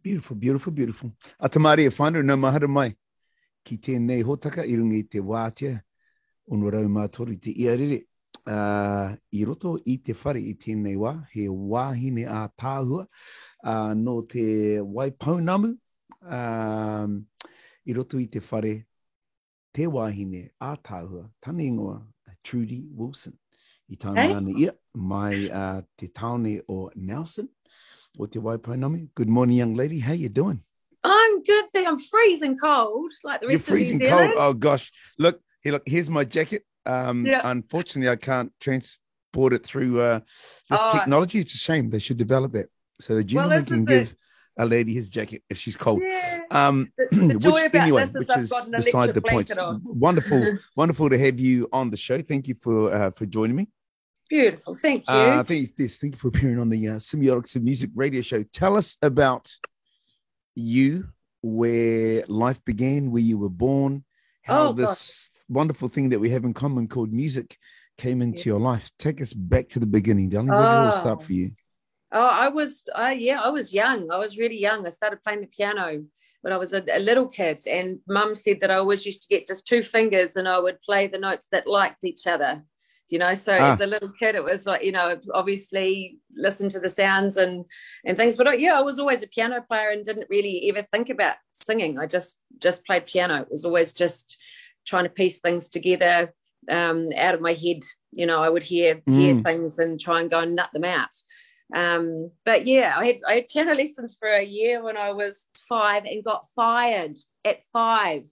Beautiful, beautiful, beautiful. A te mare e whānau nā mahara mai. Ki tēnei hōtaka i runga i te wātea. Ono rau mātoru te iarere. I roto i te whare i tēnei wā. He wāhine a tāhua. No te waipaunamu. I roto i te whare te wāhine a tāhua. Tane ingoa, Trudy Wilson. I tāna ana ia, mai te taone o Nelson. O te waipainami. Good morning, young lady. How you doing? I'm good. I'm freezing cold, like the rest of New Zealand. You're freezing cold. Oh gosh! Look, here's my jacket. Unfortunately, I can't transport it through this technology. It's a shame. They should develop that so the gentleman can give a lady his jacket if she's cold. Yeah. The joy about this is I've got an electric blanket on. Wonderful, wonderful to have you on the show. Thank you for joining me. Beautiful, thank you. Thank you for appearing on the Semiotics of Music radio show. Tell us about you, where life began, where you were born, how this wonderful thing that we have in common called music came into your life. Take us back to the beginning, darling. Where did it all start for you? I was young. I was really young. I started playing the piano when I was a little kid, and Mum said that I always used to get just two fingers and I would play the notes that liked each other. So as a little kid, it was like, obviously listen to the sounds and things. But I was always a piano player and didn't really ever think about singing. I just played piano. It was always just trying to piece things together out of my head. I would hear things and try and go and nut them out. But yeah, I had piano lessons for a year when I was 5 and got fired at 5.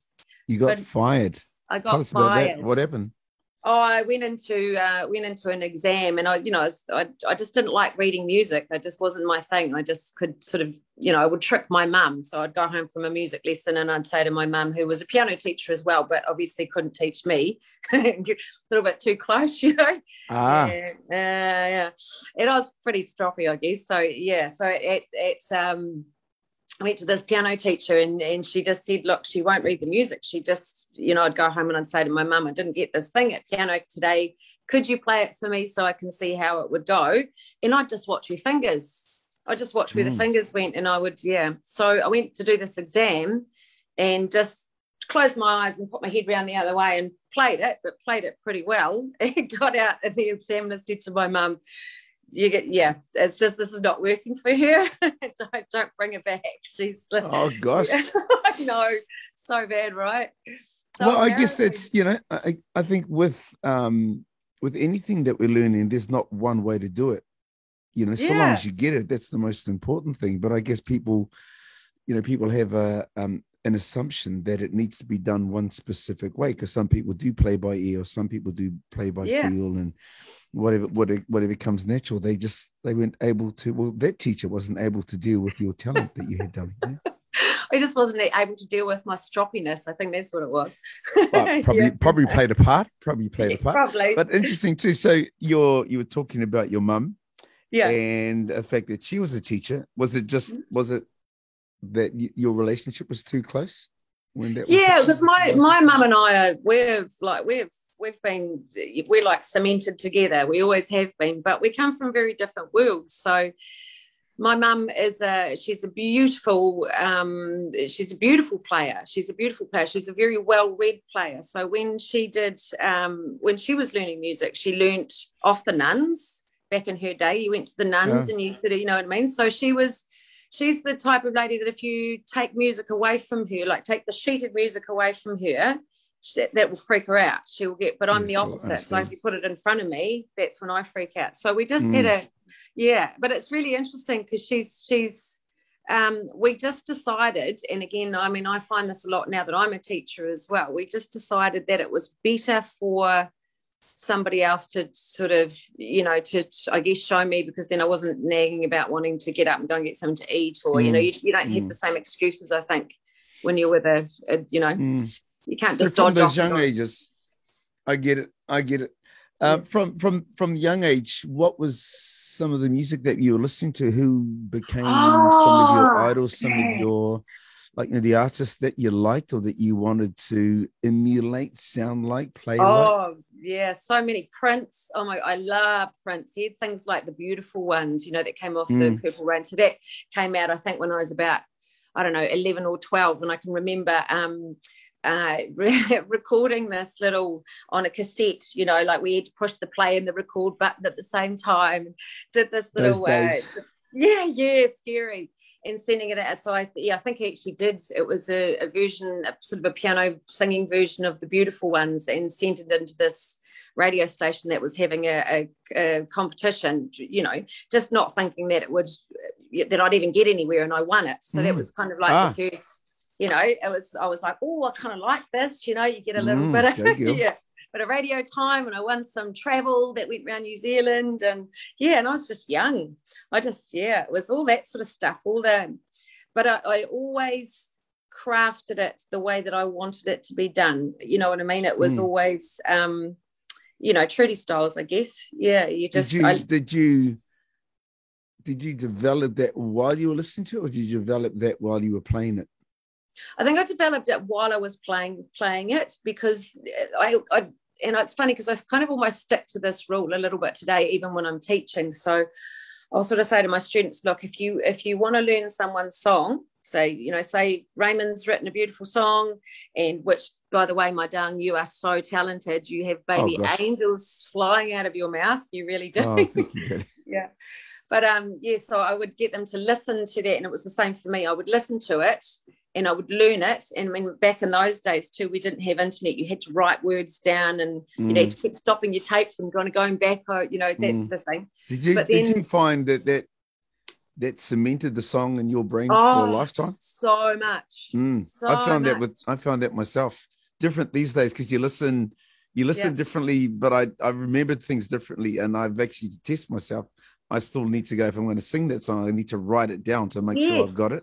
You got fired? I got Tell us fired. about that. What happened? I went into an exam, and I just didn't like reading music. It just wasn't my thing. I just could sort of, I would trick my mum. So I'd go home from a music lesson and I'd say to my mum, who was a piano teacher as well, but obviously couldn't teach me, a little bit too close, Yeah. And I was pretty stroppy, I guess. So yeah, I went to this piano teacher and she just said, look, she won't read the music. She just, I'd go home and I'd say to my mum, I didn't get this thing at piano today. Could you play it for me so I can see how it would go? And I'd just watch her fingers. I just watched where the fingers went, and I would, So I went to do this exam and just closed my eyes and put my head around the other way and played it pretty well. And got out, and the examiner said to my mum, it's just, this is not working for her. don't bring her back. She's oh gosh. I know, so bad, right? So well, I guess that's I think with anything that we're learning, there's not one way to do it. So long as you get it, that's the most important thing. But I guess people have an assumption that it needs to be done one specific way, because some people do play by ear, or some people do play by feel, and whatever comes natural. They weren't able to. Well, that teacher wasn't able to deal with your talent that you had done. Yeah? I just wasn't able to deal with my stroppiness. I think that's what it was. Well, probably played a part. Probably. But interesting too. So you were talking about your mum, and the fact that she was a teacher. Was it that your relationship was too close when that? Because my mum and I we're like cemented together. We always have been, but we come from very different worlds. So my mum she's a beautiful player. She's a very well-read player. So when she was learning music, she learnt off the nuns back in her day. You went to the nuns and you sort of, you know what I mean? So she's the type of lady that if you take music away from her, like take the sheeted music away from her, that will freak her out. She'll get, but I'm the opposite. So if you put it in front of me, that's when I freak out. So we just had but it's really interesting because she's we just decided, and again, I mean, I find this a lot now that I'm a teacher as well. We just decided that it was better for somebody else to sort of, to, I guess, show me, because then I wasn't nagging about wanting to get up and go and get something to eat, or, you don't have the same excuses, I think, when you're with you can't just dodge from those off young ages. I get it. From young age, what was some of the music that you were listening to? Who became some of your idols, some of your like the artist that you liked or that you wanted to emulate, sound like, play like? Oh, yeah, so many. Prince. Oh my, I love Prince. He had things like the beautiful ones, that came off the Purple Rain. So that came out, I think, when I was about, I don't know, 11 or 12. And I can remember recording this little on a cassette, like we had to push the play and the record button at the same time. Did this little, yeah, scary. And sending it out. So I think he actually did. It was a version, sort of a piano singing version of the beautiful ones, and sent it into this radio station that was having a competition, just not thinking that that I'd even get anywhere, and I won it. So that was kind of like the first, I was like, oh, I kind of like this, you get a little bit of, but a radio time, and I won some travel that went around New Zealand, and I was just young. It was all that sort of stuff, but I always crafted it the way that I wanted it to be done. You know what I mean? It was always, Trudy styles, I guess. Yeah, Did you develop that while you were listening to it, or did you develop that while you were playing it? I think I developed it while I was playing it, because and it's funny because I kind of almost stick to this rule a little bit today, even when I'm teaching. So I'll sort of say to my students, look, if you want to learn someone's song, say Raymond's written a beautiful song, and which, by the way, my darling, you are so talented. You have baby angels flying out of your mouth. You really do. Oh, I think you did. Yeah. But so I would get them to listen to that, and it was the same for me. I would listen to it and I would learn it. And I mean, back in those days too, we didn't have internet. You had to write words down, and you had to keep stopping your tape and going back, or that sort of thing. Did you find that cemented the song in your brain for a lifetime? So much. I found that myself. Different these days, because you listen differently, but I remembered things differently, and I've actually, to test myself, I still need to go, if I'm going to sing that song, I need to write it down to make sure I've got it.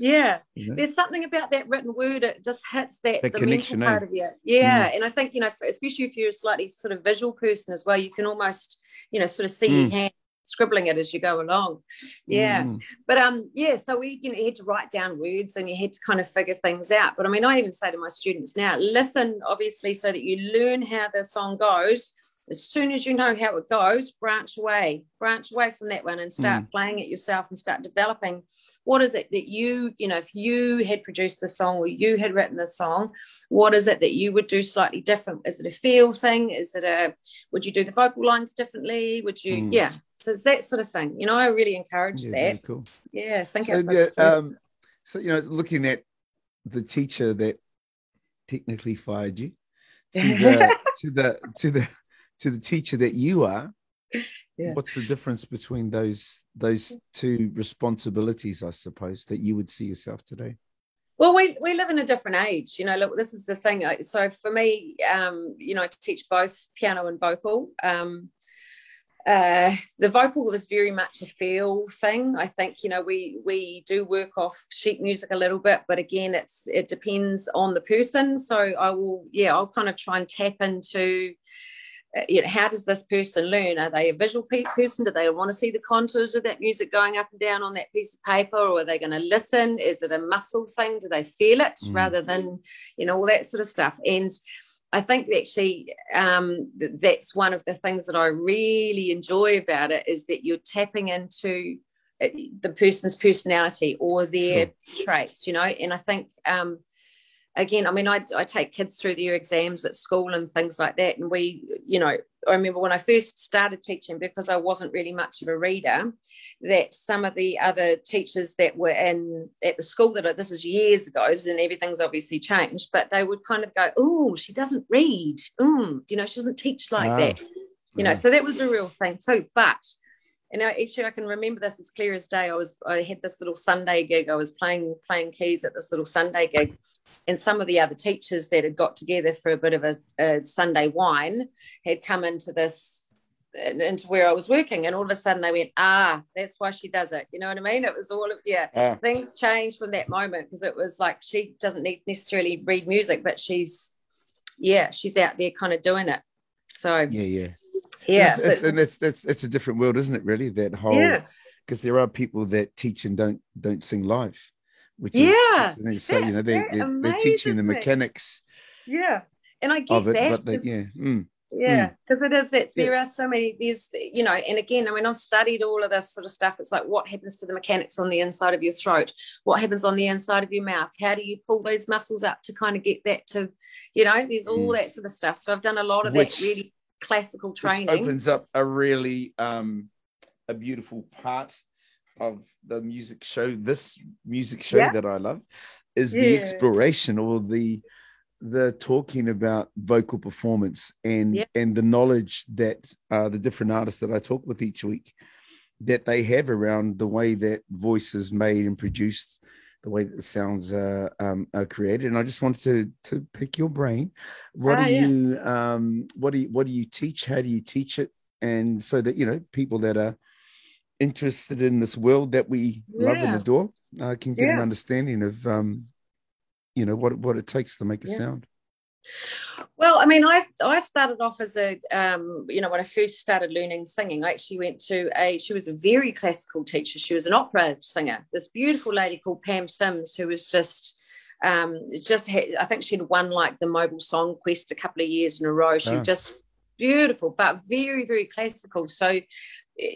Yeah, there's something about that written word. It just hits the connection, mental part of you. Yeah, and I think especially if you're a slightly sort of visual person as well, you can almost sort of see your hand scribbling it as you go along. Yeah, but so we you had to write down words, and you had to kind of figure things out. But I mean, I even say to my students now, listen, obviously, so that you learn how the song goes. As soon as you know how it goes, branch away from that one and start playing it yourself, and start developing. What is it that if you had produced the song, or you had written the song, what is it that you would do slightly different? Is it a feel thing? Would you do the vocal lines differently? Would you, so it's that sort of thing. I really encourage that. Very cool. Yeah, so looking at the teacher that technically fired you to the teacher that you are, what's the difference between those two responsibilities, I suppose, that you would see yourself today? Well, we live in a different age. Look, this is the thing. So for me, I teach both piano and vocal. The vocal was very much a feel thing. I think, we do work off sheet music a little bit, but again, it depends on the person. So I'll kind of try and tap into, how does this person learn? Are they a visual person? Do they want to see the contours of that music going up and down on that piece of paper, or are they going to listen? Is it a muscle thing? Do they feel it rather than, all that sort of stuff? And I think actually that's one of the things that I really enjoy about it, is that you're tapping into the person's personality or their traits, and I think again, I mean, I take kids through their exams at school and things like that. And I remember when I first started teaching, because I wasn't really much of a reader, that some of the other teachers that were at the school this is years ago, and everything's obviously changed, but they would kind of go, oh, she doesn't read. She doesn't teach like that. So that was a real thing too. But actually, I can remember this as clear as day. I had this little Sunday gig. I was playing keys at this little Sunday gig, and some of the other teachers that had got together for a bit of a Sunday wine had come into where I was working, and all of a sudden they went, that's why she does it. You know what I mean? It was all of things changed from that moment, because it was like, she doesn't necessarily read music, but she's out there kind of doing it. So yeah. It's a different world, isn't it? Really, that whole, because there are people that teach and don't sing live, which is Yeah, so you know that they're teaching the amazes me. mechanics Yeah, and I of get it, that but they yeah, because it is that yeah there are so many, there's, you know, and again, I mean, I've studied all of this sort of stuff. It's like, what happens to the mechanics on the inside of your throat? What happens on the inside of your mouth? How do you pull those muscles up to kind of get that to, you know, there's all that sort of stuff. So I've done a lot of that really classical training. Which opens up a really a beautiful part of the music show. This music show that I love is the exploration, or the talking about vocal performance and the knowledge that the different artists that I talk with each week, that they have around the way that voice is made and produced, the way that the sounds are created. And I just wanted to pick your brain. What do you teach? How do you teach it? And so that, you know, people that are interested in this world that we love and adore can get an understanding of you know, what it takes to make a sound. Well, I mean, I started off as a, you know, when I first started learning singing, I actually went to she was a very classical teacher. She was an opera singer, this beautiful lady called Pam Sims, who was I think she'd won like the Mobile Song Quest a couple of years in a row. She was just beautiful, but very, very classical. So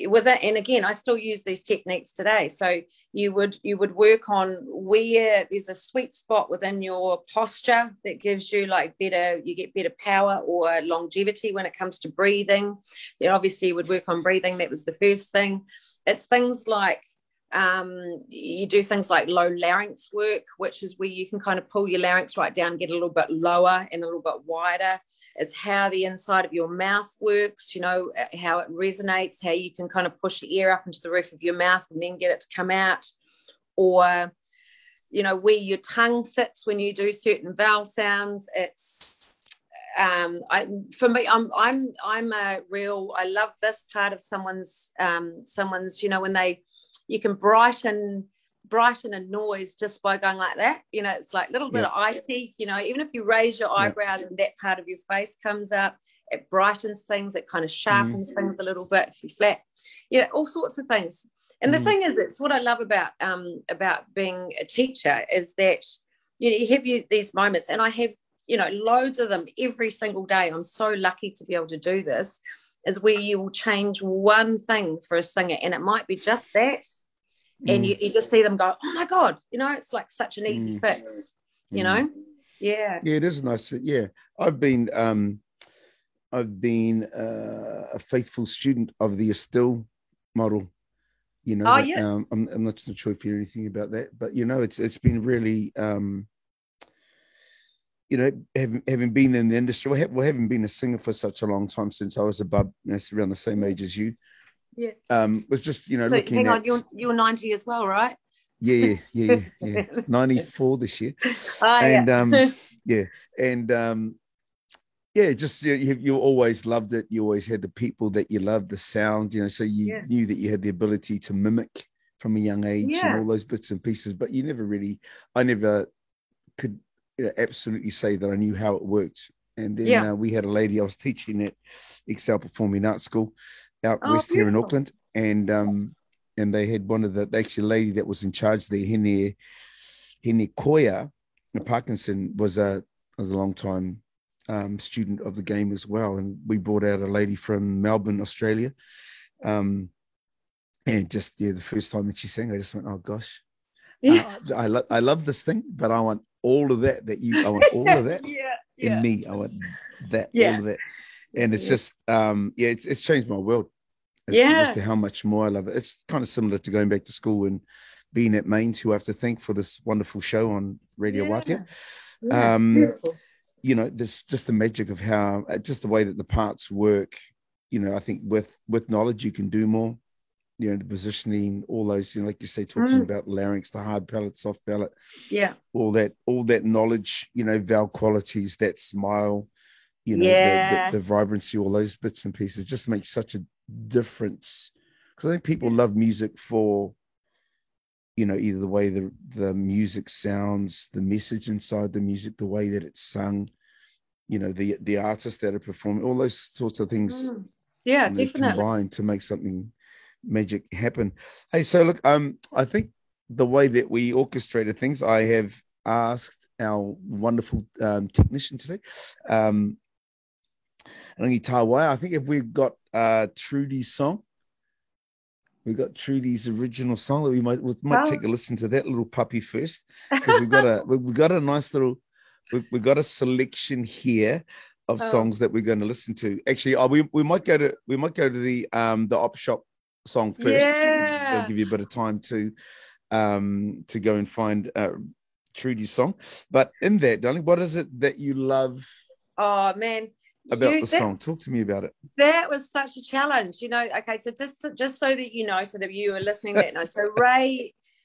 with it, and again, I still use these techniques today. So you would work on where there's a sweet spot within your posture that gives you you get better power or longevity when it comes to breathing. You obviously would work on breathing. That was the first thing. It's things like you do things like low larynx work, which is where you can kind of pull your larynx right down, get a little bit lower and a little bit wider. It's how the inside of your mouth works, you know, how it resonates, how you can kind of push the air up into the roof of your mouth and then get it to come out, or, you know, where your tongue sits when you do certain vowel sounds. It's for me, I love this part of someone's, you know, when you can brighten a noise just by going like that. You know, it's like a little bit of eye teeth, you know, even if you raise your eyebrow and that part of your face comes up, it brightens things, it kind of sharpens things a little bit if you flat, you know, all sorts of things. And the thing is, it's what I love about being a teacher is that, you know, you have these moments, and I have, you know, loads of them every single day. I'm so lucky to be able to do this, is where you will change one thing for a singer, and it might be just that. And you just see them go, oh my God, you know, it's like such an easy fix, you know? Yeah. Yeah, it is nice. Yeah. I've been a faithful student of the Estelle model, you know. I'm not so sure if you know anything about that, but you know, it's been really you know, having been in the industry, having been a singer for such a long time, since I was around the same age as you. Was just, you know, so looking at. You're 90 as well, right? Yeah. 94 this year. And just, you know, you always loved it. You always had the people that you loved, the sound, you know, so you knew that you had the ability to mimic from a young age and all those bits and pieces, but I never could absolutely say that I knew how it worked. And then we had a lady I was teaching at Excel Performing Arts School out west here in Auckland, and they had actually lady that was in charge there, Hene Koya Parkinson, was a long time student of the game as well, and we brought out a lady from Melbourne, Australia, and just the first time that she sang, I just went, oh gosh, I love this thing, but I want all of that I want all of that in me. I want that, all of that. And it's just, it's changed my world. Just how much more I love it. It's kind of similar to going back to school and being at Mains, who I have to thank for this wonderful show on Radio Wākia. You know, there's just the magic of how, just the way that the parts work. You know, I think with knowledge, you can do more. You know, the positioning, all those, you know, like you say, talking about larynx, the hard palate, soft palate. Yeah. All that knowledge, you know, vowel qualities, that smile, you know, the vibrancy, all those bits and pieces just makes such a difference. Because I think people love music for, you know, either the way the music sounds, the message inside the music, the way that it's sung, you know, the artists that are performing, all those sorts of things. Yeah, you know, definitely combined to make something magic happen. Hey, so look, I think the way that we orchestrated things, I have asked our wonderful technician today, Tawai, I think if we've got Trudy's song, we got Trudy's original song that we might take a listen to that little puppy first, because we've got a nice little we've got a selection here of songs that we're going to listen to. Actually, we might go to the op shop song first. Yeah, that'll give you a bit of time to go and find Trudy's song. But in that, darling, what is it that you love? Oh man, about the song. Talk to me about it. That was such a challenge, you know. Okay, so just so that you know, so that you are listening that know. So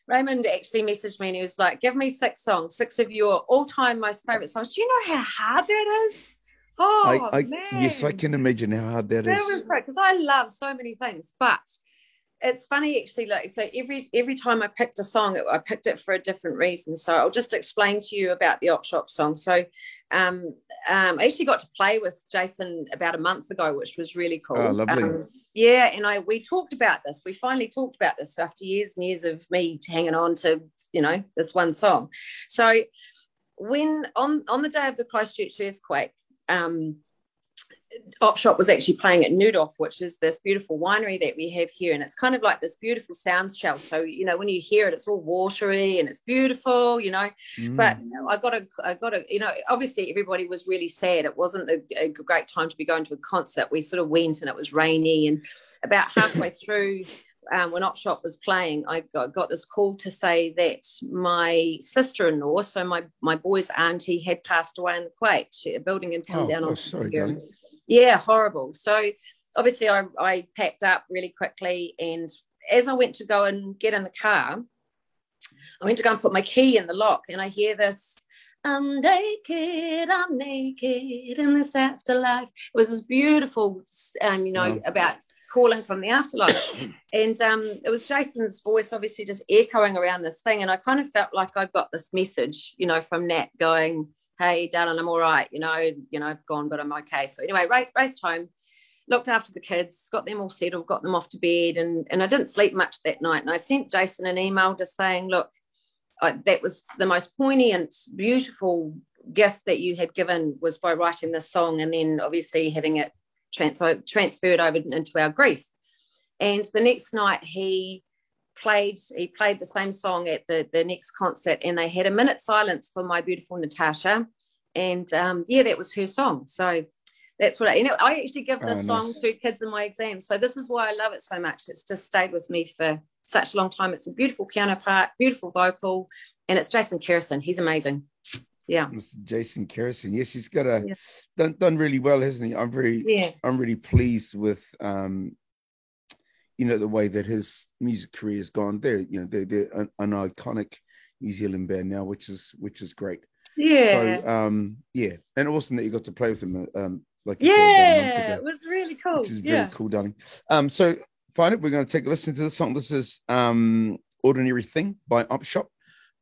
Raymond actually messaged me and he was like, give me 6 songs, 6 of your all-time most favorite songs. Do you know how hard that is? Oh man. Yes, I can imagine how hard that is. That was right, because I love so many things, but it's funny actually, like, so every time I picked a song, I picked it for a different reason. So I'll just explain to you about the Op Shop song. So I actually got to play with Jason about a month ago, which was really cool. Oh, lovely. Yeah, and we talked about this. We finally talked about this after years and years of me hanging on to, you know, this one song. So when on the day of the Christchurch earthquake, Op Shop was actually playing at Nudolf, which is this beautiful winery that we have here, and it's kind of like this beautiful sound shell. So, you know, when you hear it, it's all watery and it's beautiful, you know. But I got a, you know, obviously everybody was really sad. It wasn't a great time to be going to a concert. We sort of went and it was rainy, and about halfway through, when Op Shop was playing, I got this call to say that my sister-in-law, so my boy's auntie, had passed away in the quake. A building had come down. Sorry, darling. Yeah, horrible. So obviously I packed up really quickly, and as I went to go and get in the car, I went to go and put my key in the lock, and I hear this, I'm naked in this afterlife. It was this beautiful, you know, about calling from the afterlife. And it was Jason's voice obviously just echoing around this thing, and I kind of felt like I'd got this message, you know, from Nat going, hey, darling, I'm all right, you know, I've gone, but I'm okay. So anyway, raced home, looked after the kids, got them all settled, got them off to bed, and I didn't sleep much that night. And I sent Jason an email just saying, look, that was the most poignant, beautiful gift that you had given, was by writing this song and then obviously having it transferred over into our grief. And the next night he played the same song at the next concert, and they had a minute silence for my beautiful Natasha, and that was her song. So that's what I actually give this song to kids in my exams. So this is why I love it so much. It's just stayed with me for such a long time. It's a beautiful piano part, beautiful vocal, and it's Jason Kerrison. He's amazing. Yeah, Mr. Jason Kerrison. Yes, he's got done really well, hasn't he? I'm really pleased with you know, the way that his music career has gone. They're an iconic New Zealand band now, which is great. Yeah. So and awesome that you got to play with him. Like you said, about a month ago, it was really cool. Which is very cool, darling. So finally, we're going to take a listen to the song. This is "Ordinary Thing" by Op Shop,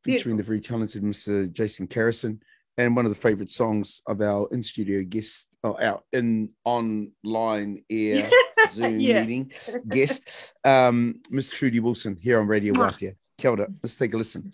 featuring the very talented Mr. Jason Kerrison, and one of the favorite songs of our in-studio guest, our in online air Zoom meeting guest, Miss Trudy Wilson, here on Radio Waitea. Kia ora. Let's take a listen.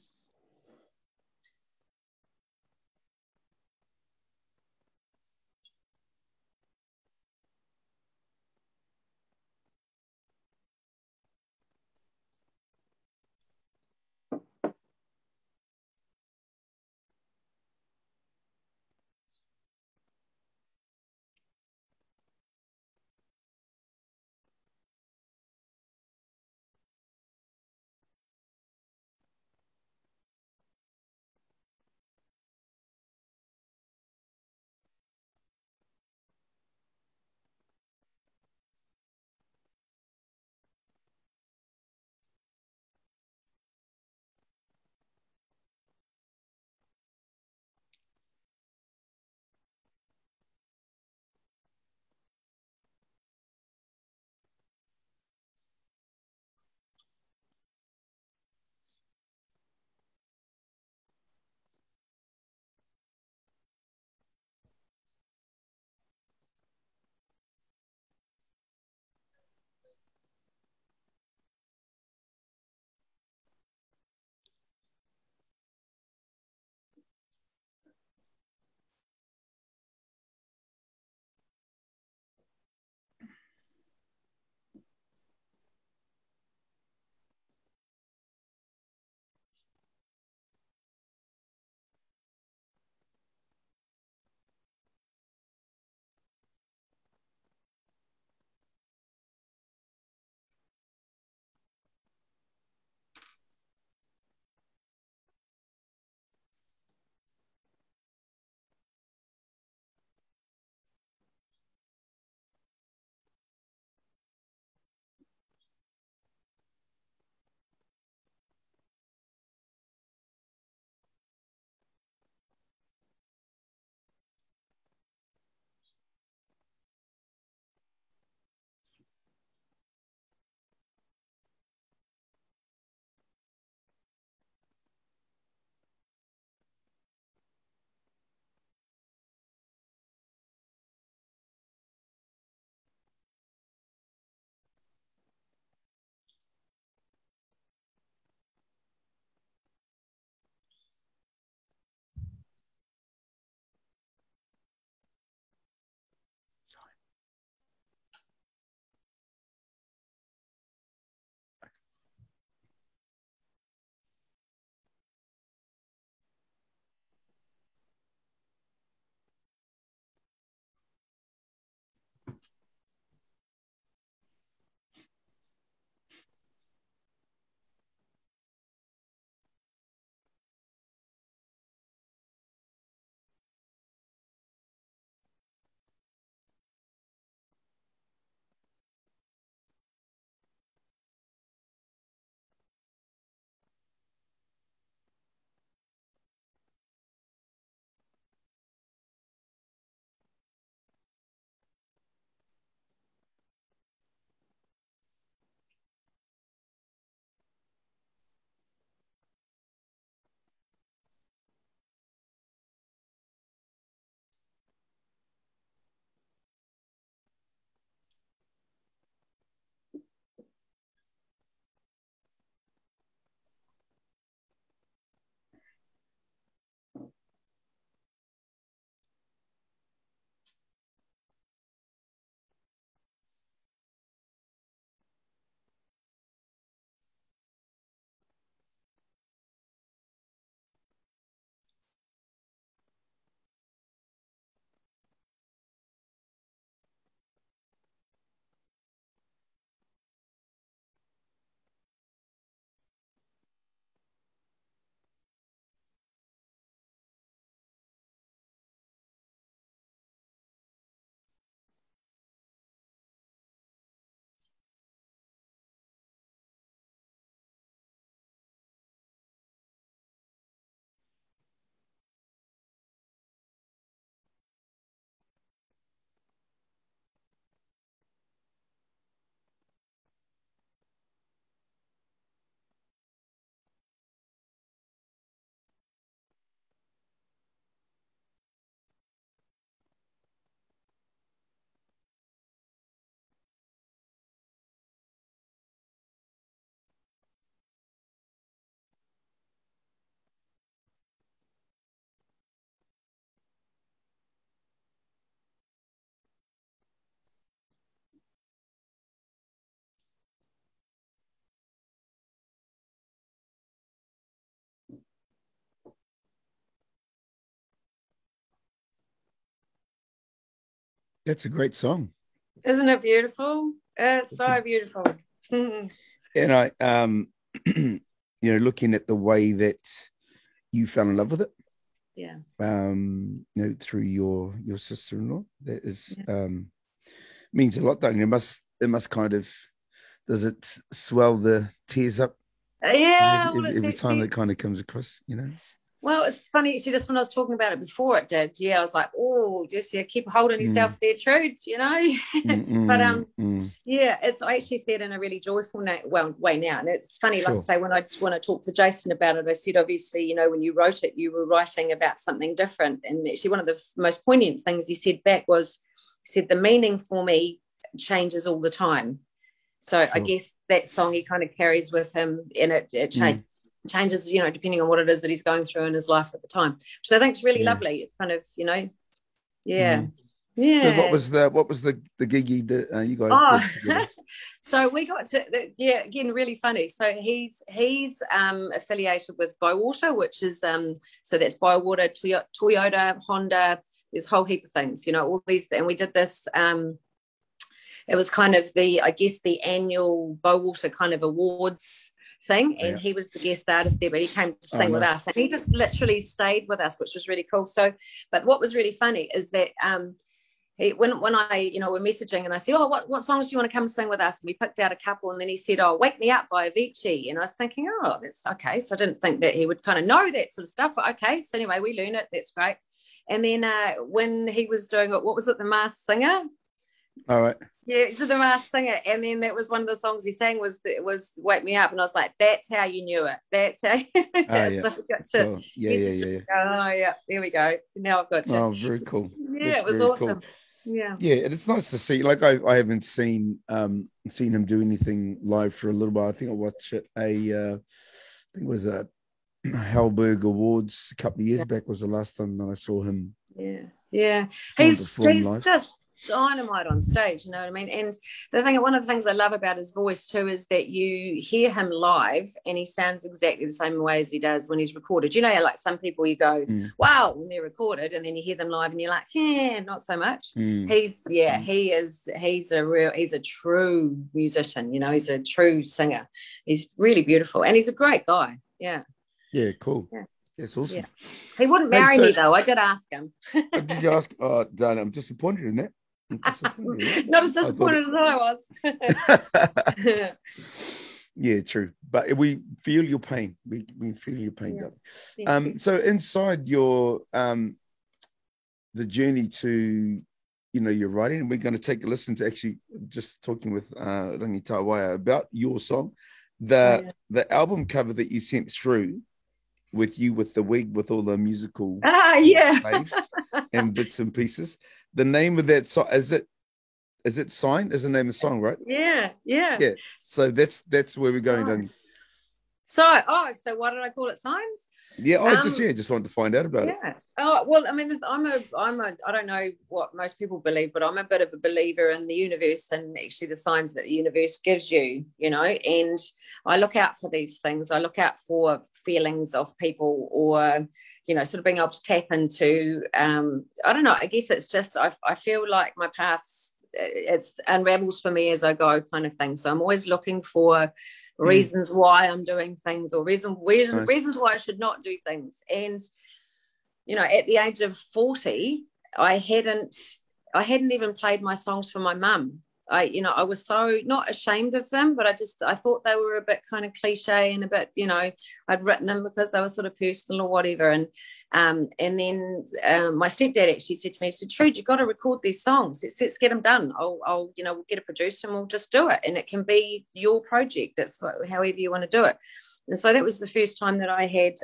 That's a great song. Isn't it beautiful? It's so beautiful. And I, looking at the way that you fell in love with it. Yeah. Through your sister-in-law, that is means a lot, don't it? It must kind of, does it swell the tears up? Yeah. Every time that kind of comes across, Well, it's funny, actually, just when I was talking about it before it did, I was like, oh, just keep holding yourself there, Trude, But it's, I actually see it in a really joyful way now. And it's funny, sure. Like I say, when I talked to Jason about it, I said, obviously, when you wrote it, you were writing about something different. And actually one of the most poignant things he said back was, he said, the meaning for me changes all the time. So sure. I guess that song he kind of carries with him, and it changes, depending on what it is that he's going through in his life at the time, which I think is really lovely. It's kind of, Yeah. So what was the gig you guys did together? So we got to, again, really funny. So he's affiliated with Bywater, which is so that's Bywater, Toyota, Honda. There's a whole heap of things, all these, and we did this. It was kind of the annual Bywater kind of awards thing, and he was the guest artist there, but he came to sing with us, and he just literally stayed with us, which was really cool. So, but what was really funny is that when I we're messaging, and I said, what songs do you want to come sing with us, and we picked out a couple, and then he said, Wake Me Up by Avicii, and I was thinking, that's okay. So I didn't think that he would kind of know that sort of stuff, but okay. So anyway, we learned it. That's great. And then when he was doing it, what was it, The Masked Singer? All right. Yeah, he's The Masked Singer, and then that was one of the songs he sang was Wake Me Up, and I was like, that's how you knew it. That's how. So we got to oh yeah. There we go. Now I've got you. Oh, very cool. Yeah, it was awesome. Cool. Yeah, and it's nice to see. Like I haven't seen him do anything live for a little while. I think I watched it. I think it was a Hellberg Awards a couple of years back was the last time that I saw him. Yeah. He's just dynamite on stage, you know what I mean? And one of the things I love about his voice too is that you hear him live and he sounds exactly the same way as he does when he's recorded. Like some people you go, wow, when they're recorded, and then you hear them live and you're like, not so much. He's a true musician, he's a true singer. He's really beautiful, and he's a great guy. Yeah, cool. Yeah. That's awesome. Yeah. He wouldn't marry me though. I did ask him. Did you ask? Oh, Dan, I'm disappointed in that. Not as disappointed as I was. Yeah, true. But we feel your pain. We feel your pain. So inside your the journey to your writing, and we're going to take a listen to actually just talking with Rangi Tawaya about your song, the album cover that you sent through with the wig with all the musical waves and bits and pieces. The name of that song, is it Sign? Is the name of the song, right? Yeah. So that's where we're going. Rangi. So why did I call it Signs? Yeah, I just wanted to find out about it. Oh, well, I mean, I don't know what most people believe, but I'm a bit of a believer in the universe and actually the signs that the universe gives you, and I look out for these things. I look out for feelings of people, or, sort of being able to tap into, I don't know, I guess it's just, I feel like my path, it unravels for me as I go, kind of thing. So I'm always looking for reasons why I'm doing things, or reasons why I should not do things. And at the age of 40, I hadn't even played my songs for my mum. I was so not ashamed of them, but I thought they were a bit kind of cliche and a bit, I'd written them because they were sort of personal or whatever. And then my stepdad actually said to me, he said, Trudy, you've got to record these songs. Let's get them done. I'll we'll get a producer and we'll just do it. And it can be your project. That's however you want to do it. And so that was the first time that I had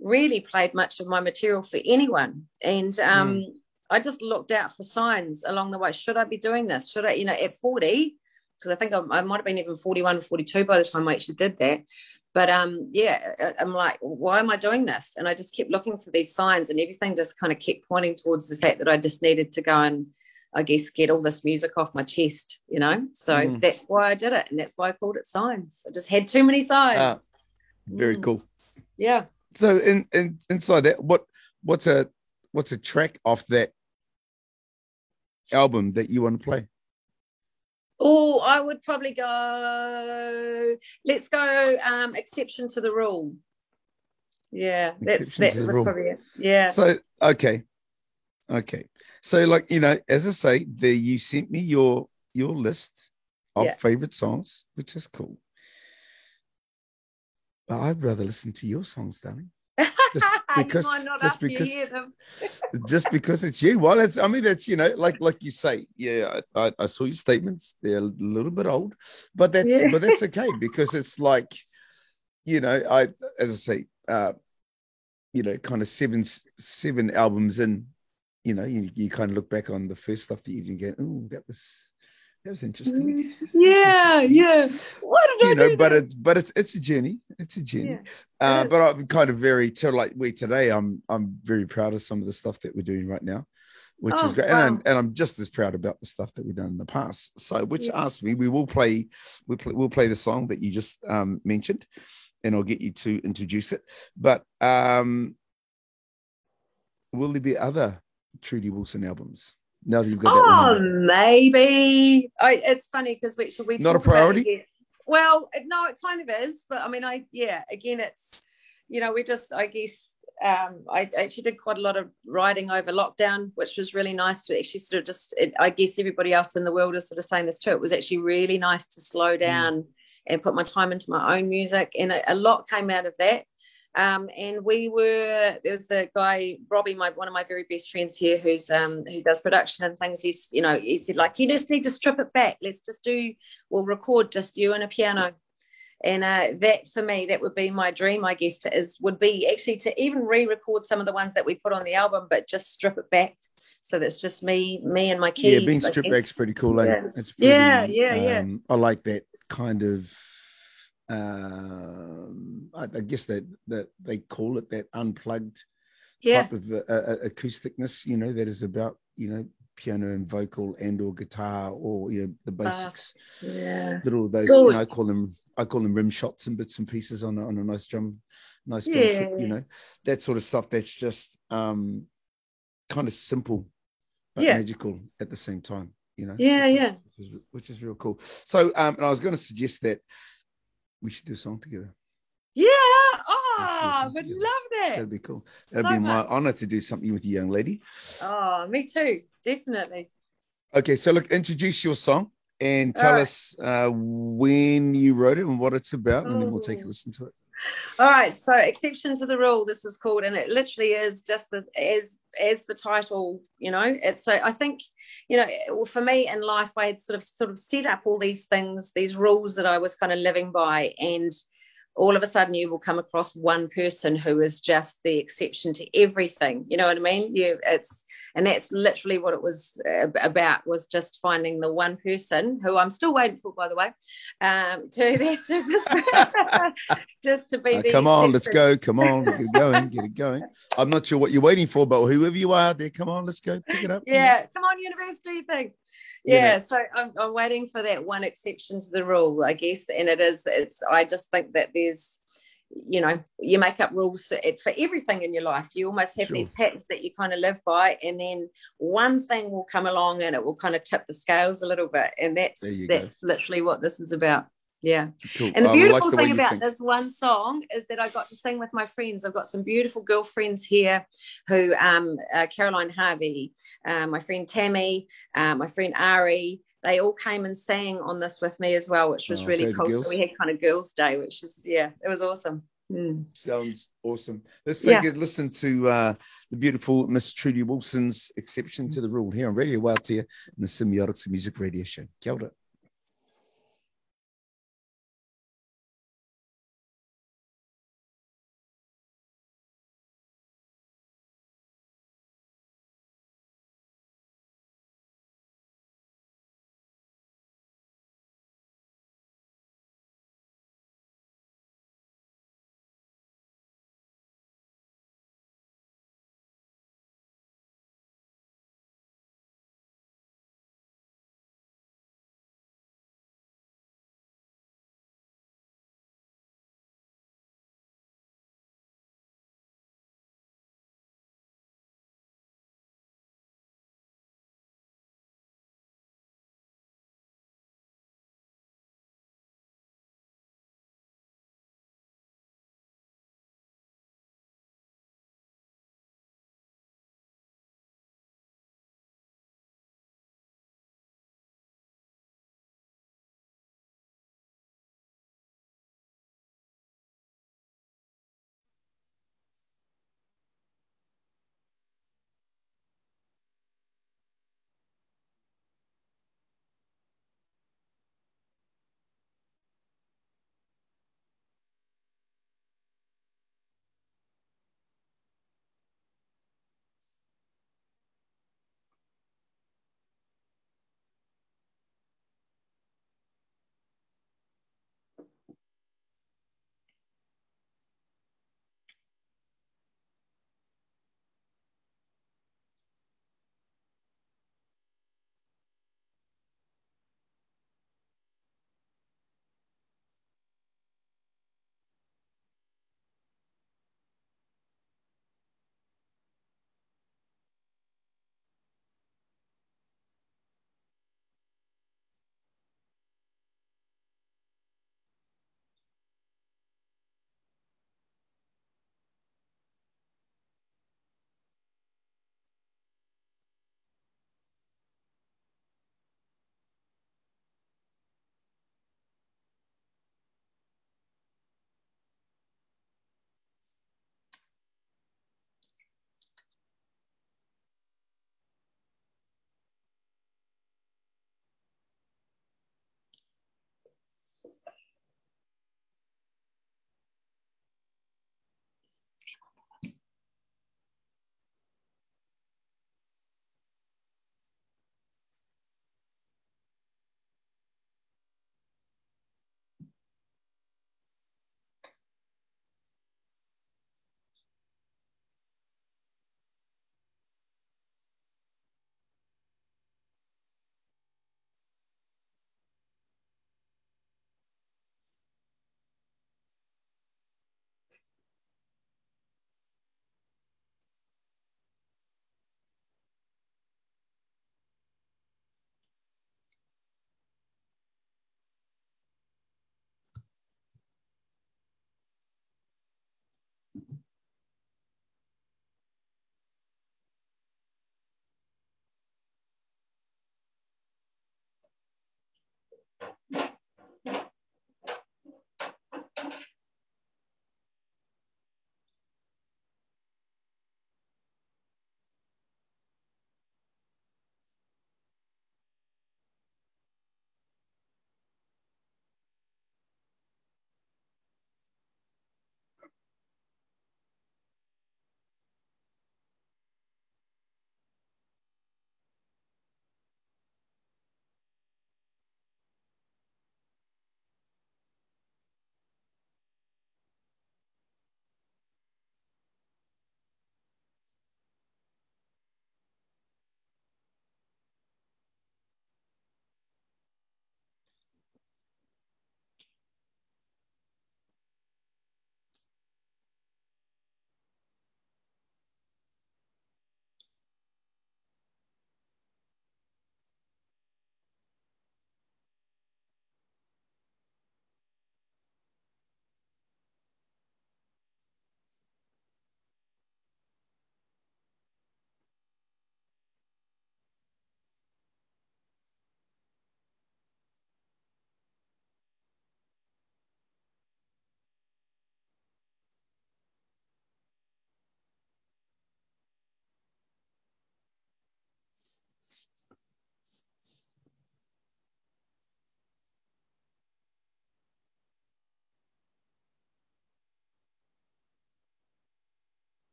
really played much of my material for anyone. And I just looked out for signs along the way. Should I be doing this? Should I, at 40, because I think I might have been even 41, 42 by the time I actually did that. But I'm like, why am I doing this? And I just kept looking for these signs, and everything just kind of kept pointing towards the fact that I just needed to go and, I guess, get all this music off my chest, So that's why I did it. And that's why I called it Signs. I just had too many signs. Very cool. Yeah. So inside that, what's a track off that album that you want to play? Oh, I would probably go. Let's go. Exception to the rule. Yeah, Exception to the rule. Probably it. Yeah. So okay. So like, you know, as I say, you sent me your list of favorite songs, which is cool. But I'd rather listen to your songs, darling. Just because it's you. Well, that's, I mean, that's, you know, like you say, yeah, I saw your statements. They're a little bit old, but that's okay, because it's like, you know, as I say, you know, kind of seven albums in, you know, you kind of look back on the first stuff that you did and go, oh, that was interesting. Yeah. Why did I do that? But it's a journey. It's a journey. But I'm kind of very, so like today, I'm very proud of some of the stuff that we're doing right now, which is great. Wow. And I'm just as proud about the stuff that we've done in the past. So, which asked me, we'll play the song that you just mentioned, and I'll get you to introduce it. But will there be other Trudy Wilson albums now that you've got that one? Maybe. It's funny because we not a priority. About it. Well, no, it kind of is, but I mean, again, it's, you know, we just, I guess, I actually did quite a lot of writing over lockdown, which was really nice to actually sort of just, I guess everybody else in the world is sort of saying this too. It was actually really nice to slow down and put my time into my own music, and a lot came out of that. And there's a guy, Robbie, one of my very best friends here, who does production and things. He said, like, you just need to strip it back. We'll record just you and a piano. And that, for me, that would be my dream, I guess, would be actually to even re-record some of the ones that we put on the album, but just strip it back so that's just me and my keys. Yeah, being stripped back's pretty cool. Yeah. It's pretty, I like that kind of. I guess that they call it that unplugged type of acousticness, you know, that is about, you know, piano and vocal and or guitar, or, you know, the basics. Little of those, you know, I call them rim shots and bits and pieces on a nice drum kit, you know, that sort of stuff. That's just kind of simple but magical at the same time, you know. Which is real cool. So and I was going to suggest that we should do a song together. Yeah. I would love that. That'd be cool. That'd be my honor to do something with you, young lady. Oh, me too. Definitely. Okay, so look, introduce your song and tell us when you wrote it and what it's about, and then we'll take a listen to it. All right, so Exception to the Rule, this is called, and it literally is just as the title, you know. It's, so I think, you know, for me in life, I had sort of set up all these things, these rules that I was kind of living by, and all of a sudden you will come across one person who is just the exception to everything. You know what I mean? And that's literally what it was about, was just finding the one person who I'm still waiting for, by the way, just to be the come on, exception. let's go. Come on, get it going. I'm not sure what you're waiting for, but whoever you are there, come on, let's go, pick it up. Yeah, come on, university thing. Yeah, so I'm waiting for that one exception to the rule, I guess. And I just think that there's, you know, you make up rules for everything in your life. You almost have these patterns that you kind of live by, and then one thing will come along and it will kind of tip the scales a little bit. And that's literally what this is about. Yeah. Cool. And the beautiful thing about this one song is that I got to sing with my friends. I've got some beautiful girlfriends here who, Caroline Harvey, my friend Tammy, my friend Ari, they all came and sang on this with me as well, which was really cool. So we had kind of girls' day, which is, it was awesome. Sounds awesome. Let's take a listen to the beautiful Miss Trudy Wilson's Exception to the Rule here on Radio Waitea in the Semiotics Music Radio Show. Kia ora.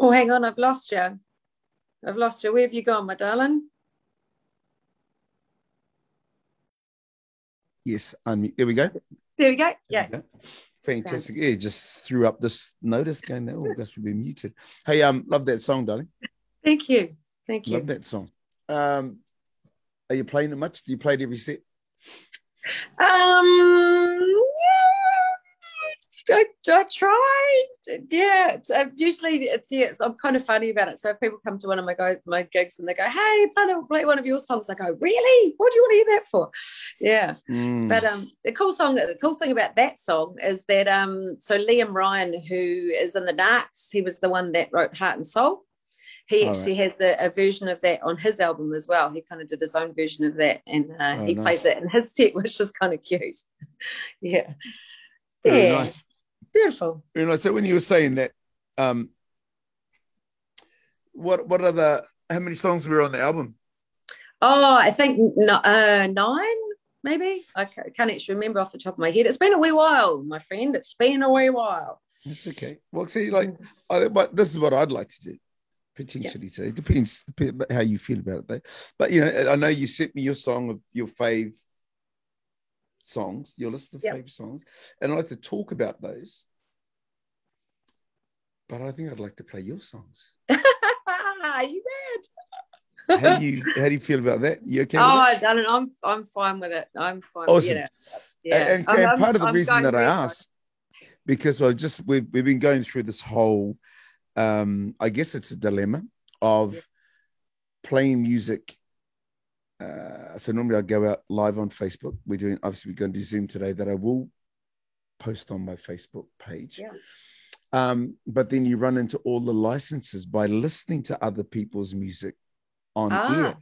Oh, hang on, I've lost you. Where have you gone, my darling? Yes, unmute. There we go. There we go. Yeah. Fantastic. Yeah, just threw up this notice going, oh, this would be muted. Hey, love that song, darling. Thank you. Love that song. Are you playing it much? Do you play it every set? I try. Yeah, usually I'm kind of funny about it. So if people come to one of my gigs and they go, "Hey, play one of your songs," I go, "Really? What do you want to hear that for?" Yeah. But the cool thing about that song is that so Liam Ryan, who is in the Darks, he was the one that wrote Heart and Soul. He actually has a version of that on his album as well. He kind of did his own version of that, and he plays it in his set, which is kind of cute. Yeah. Very nice. Beautiful. Very nice. So when you were saying that, what are how many songs were on the album? Oh, I think 9, maybe. I can't actually remember off the top of my head. It's been a wee while, my friend. It's been a wee while. That's okay. Well, see, but this is what I'd like to do. Potentially today. It depends how you feel about it though. But I know you sent me your song of your fave songs, your list of fave songs, and I'd like to talk about those. But I think I'd like to play your songs. Are you mad? How do you feel about that? You okay with that? Darling, I'm fine with it. I'm fine. Awesome. And part of the reason that I asked, because we've been going through this whole I guess it's a dilemma of playing music. So normally I go out live on Facebook. We're going to do Zoom today that I will post on my Facebook page. But then you run into all the licenses by listening to other people's music on air.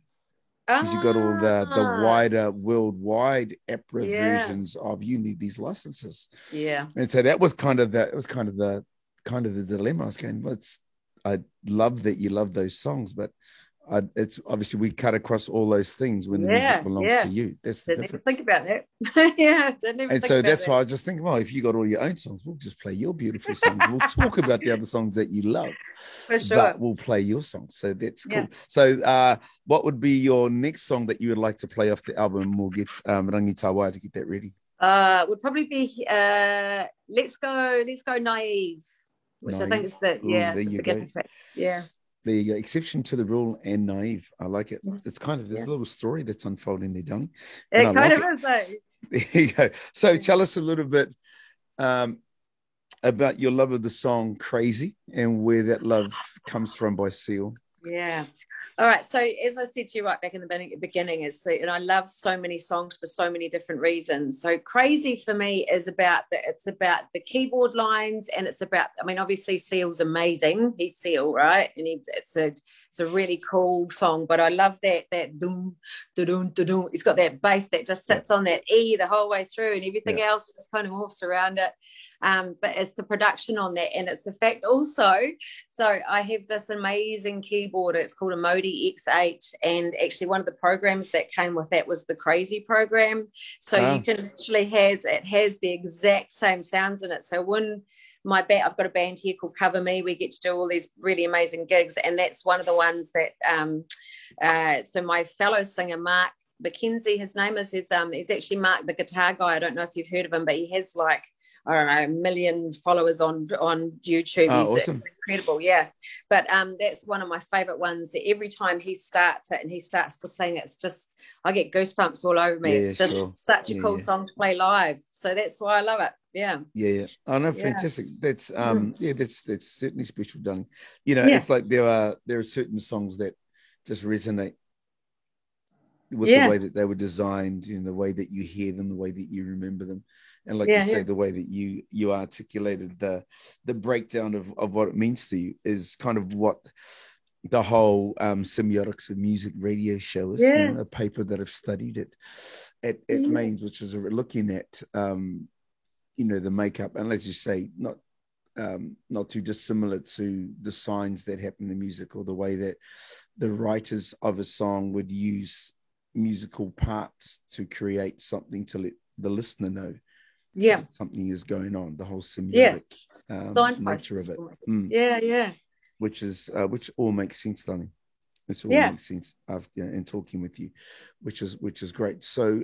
Because you got all the wider worldwide APRA versions of, you need these licenses. Yeah. And so that was kind of the dilemma. I was going, I love that you love those songs, but it's obviously we cut across all those things when the music belongs to you. That's the difference. Didn't even think about that. And so that's why I just think, well, if you got all your own songs, we'll just play your beautiful songs. We'll talk about the other songs that you love, for sure, but we'll play your songs. So that's cool. So what would be your next song that you would like to play off the album? We'll get Rangi Tawai to get that ready. Would probably be Let's Go Naive, which I think is the beginning track. Yeah. There you go. Exception to the rule and naive. I like it. It's kind of, there's a little story that's unfolding there, Johnny. It kind of is, though. There you go. So tell us a little bit about your love of the song Crazy and where that love comes from by Seal. Yeah. All right. So as I said to you right back in the beginning, and I love so many songs for so many different reasons. So Crazy for me is about the keyboard lines, and it's about, I mean, obviously Seal's amazing. He's Seal, right? And it's a really cool song, but I love that doom, da-doom, da-doom. It's got that bass that just sits on that E the whole way through, and everything else just kind of morphs around it. But it's the production on that, and it's the fact also, so I have this amazing keyboard, it's called a Modi X8, and actually one of the programs that came with that was the Crazy program. So you can literally it has the exact same sounds in it. So when I've got a band here called Cover Me, we get to do all these really amazing gigs, and that's one of the ones that so my fellow singer Mark McKenzie, his name is, he's actually Mark the guitar guy. I don't know if you've heard of him, but he has like, I don't know, 1 million followers on YouTube. He's awesome. Incredible, yeah. But that's one of my favorite ones. That every time he starts it and he starts to sing, it's just, I get goosebumps all over me. It's just such a cool song to play live. So that's why I love it. Yeah. I know, fantastic. That's that's certainly special, darling. It's like there are certain songs that just resonate with the way that they were designed, the way that you hear them, the way that you remember them, and like you say, the way that you articulated the breakdown of what it means to you is kind of what the whole Semiotics of Music radio show is. A paper that I've studied at Mains, which is looking at the makeup, and let's just say not too dissimilar to the signs that happen in music, or the way that the writers of a song would use musical parts to create something to let the listener know something is going on, the whole semiotic nature of it. which all makes sense, darling. It all makes sense after in talking with you, which is great. So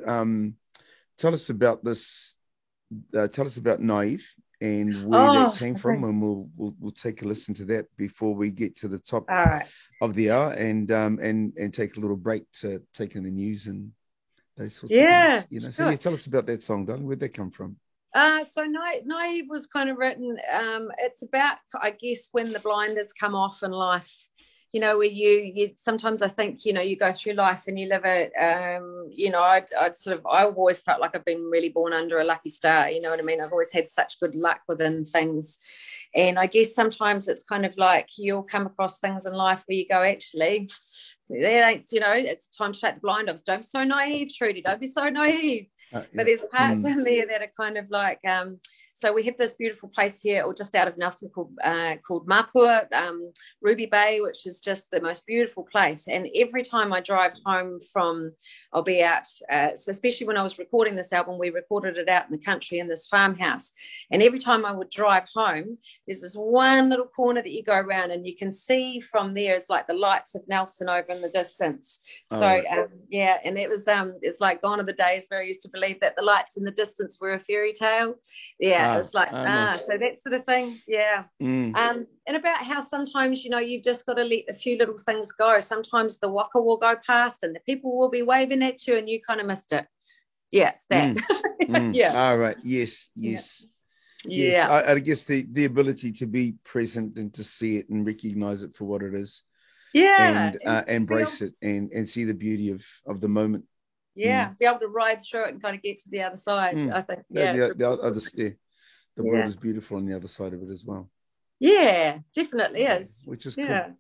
tell us about this. Tell us about Naive and where that came from, and we'll take a listen to that before we get to the top of the hour, and take a little break to take in the news and those sorts of things. You know, sure. So tell us about that song, darling. Where'd that come from? So Naive was kind of written, it's about, I guess, when the blinders come off in life, you know, where you sometimes I think, you know, you go through life and you live it, you know, I've always felt like I've been really born under a lucky star, you know what I mean? I've always had such good luck within things. And I guess sometimes it's kind of like you'll come across things in life where you go, actually, that ain't, you know, it's time to shut the blinders. Don't be so naive, Trudy. Don't be so naive. But there's parts in there that are kind of like, so we have this beautiful place here, or just out of Nelson, called Mapua, Ruby Bay, which is just the most beautiful place. And every time I drive home from, I'll be out, so especially when I was recording this album, we recorded it out in the country in this farmhouse. And every time I would drive home, there's this one little corner that you go around and you can see from there is like the lights of Nelson over in the distance. So, and it was, it's like gone are the days where I used to believe that the lights in the distance were a fairy tale. Yeah. It's like, nice. So that sort of thing. Yeah. And about how sometimes, you know, you've just got to let a few little things go. Sometimes the waka will go past and the people will be waving at you and you kind of missed it. Yeah, it's that. Yeah. All right. Yes. Yes. I guess the ability to be present and to see it and recognize it for what it is. Yeah. And embrace it and see the beauty of the moment. Yeah. Be able to ride through it and kind of get to the other side. I think. Yeah. The other stair. The world is beautiful on the other side of it as well. Yeah, definitely is. Which is cool.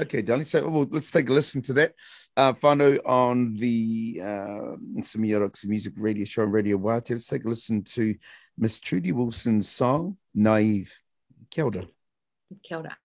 Okay, darling. So let's take a listen to that. Whānau on the Semiotics Music Radio Show, Radio Wātea. Let's take a listen to Miss Trudy Wilson's song, Naive. Kia ora. Kia ora.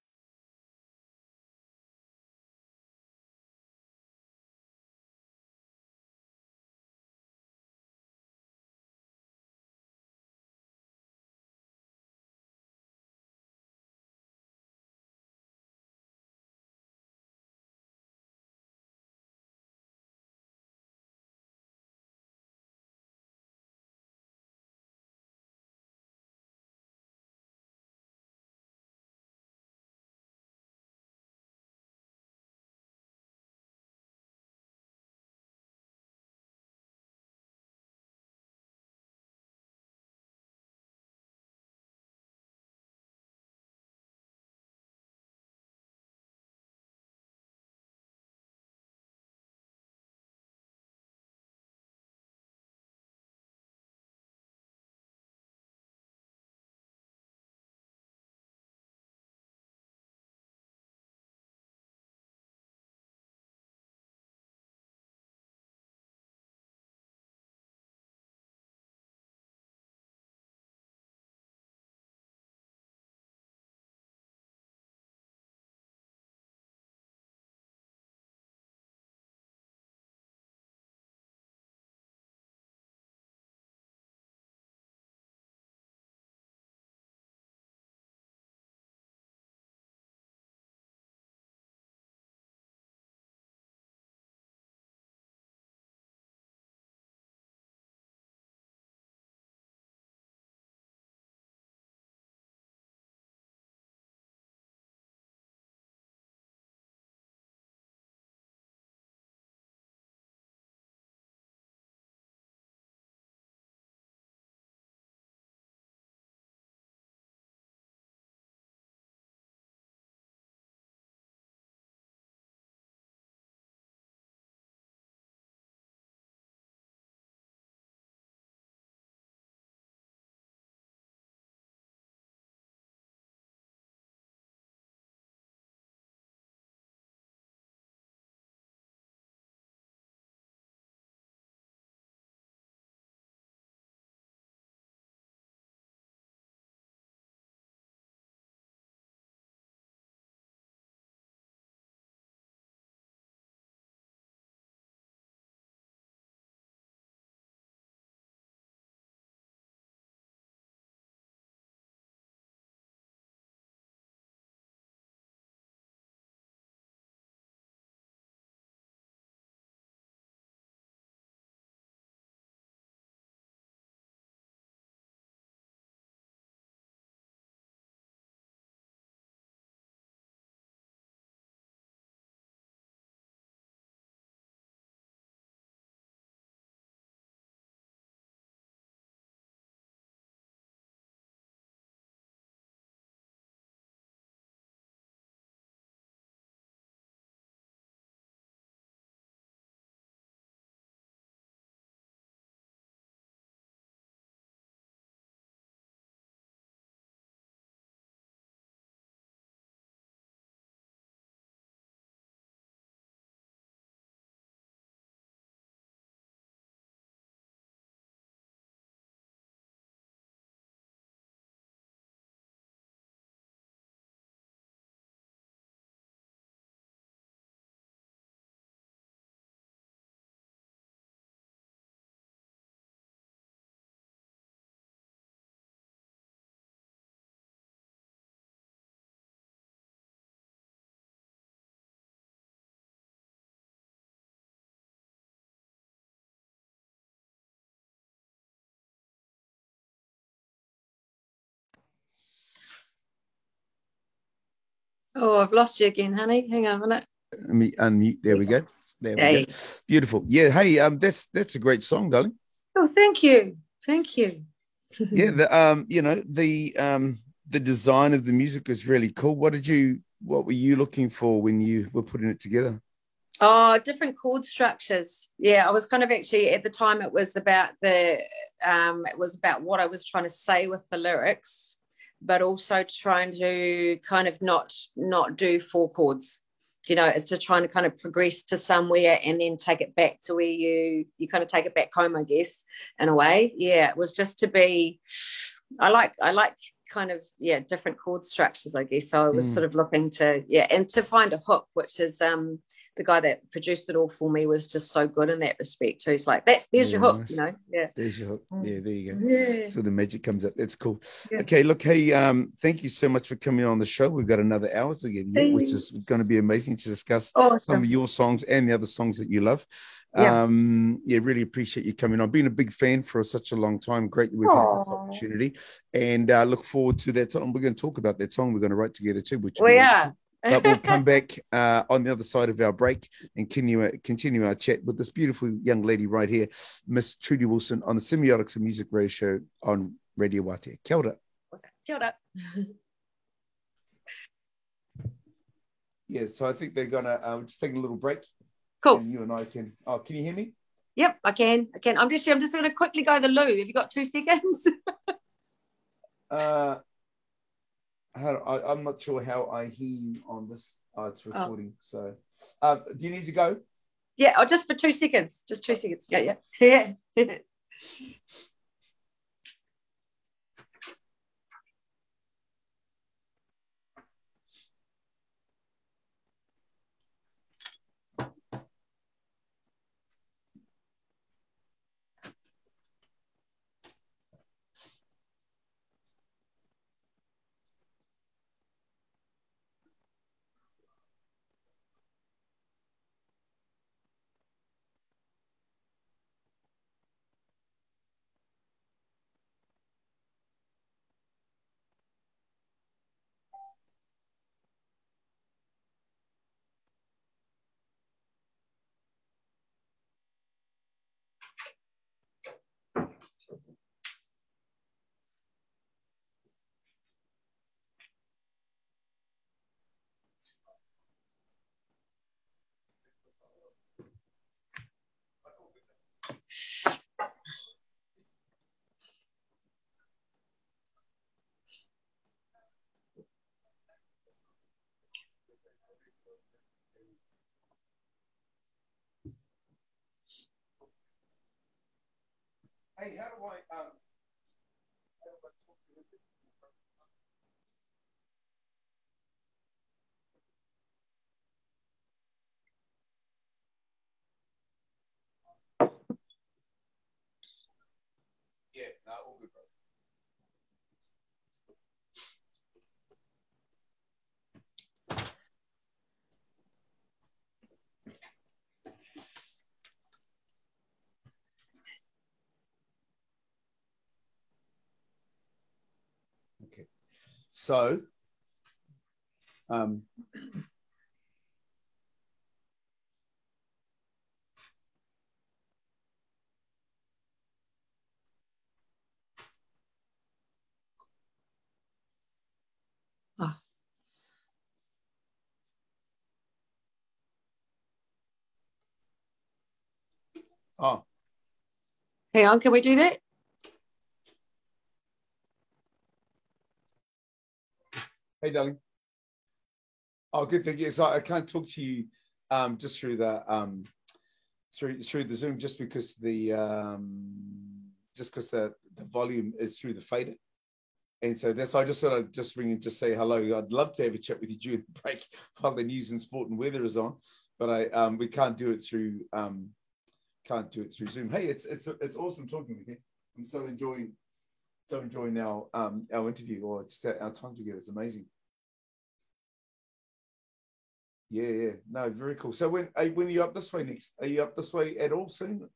Oh, I've lost you again, honey. Hang on a minute. Let me unmute. There we go. There we Hey. go. Beautiful. Yeah. Hey, that's a great song, darling. Oh, thank you. Thank you. Yeah. The design of the music is really cool. What were you looking for when you were putting it together? Oh, different chord structures. Yeah, I was kind of actually at the time it was about what I was trying to say with the lyrics, but also trying to kind of not do four chords. Is to trying to kind of progress to somewhere and then take it back to where you kind of take it back home, I guess, in a way. Yeah, it was just to be. I like kind of different chord structures, I guess. So I was sort of looking to and to find a hook, which is the guy that produced it all for me was just so good in that respect too. He's like, there's your hook, Nice. There's your hook. Yeah, there you go. Yeah. That's where the magic comes up. That's cool. Yeah. Okay, look, hey, thank you so much for coming on the show. We've got another hour to get here, which is going to be amazing to discuss some of your songs and the other songs that you love. Really appreciate you coming on. Been a big fan for such a long time. Great that we've had this opportunity, and look forward to that song. We're going to talk about that song we're going to write together too, which will be wonderful. But we'll come back on the other side of our break and continue our chat with this beautiful young lady right here, Miss Trudy Wilson, on the Semiotics and Music Radio Show on Radio Wate. Kia ora. Kia ora. Yeah, so I think they're going to just take a little break. Cool. And you and I can you hear me? Yep, I can. I'm just going to quickly go to the loo. Have you got 2 seconds? I'm not sure how I hear you on this. It's recording. So, do you need to go? Yeah, just for 2 seconds. Just 2 seconds. Yeah. Hey, how do I all good, bro. Okay. So, Hang on, can we do that? Hey, darling. Oh, good thing. Yes, I can't talk to you just through the through the Zoom just because the volume is through the fader. And so that's why I just thought I'd just ring and just say hello. I'd love to have a chat with you during the break while the news and sport and weather is on, but we can't do it through Zoom. Hey, it's awesome talking with you. I'm so enjoying our interview or just our time together. It's amazing. Yeah. No, very cool. So when are you up this way next? Are you up this way at all soon?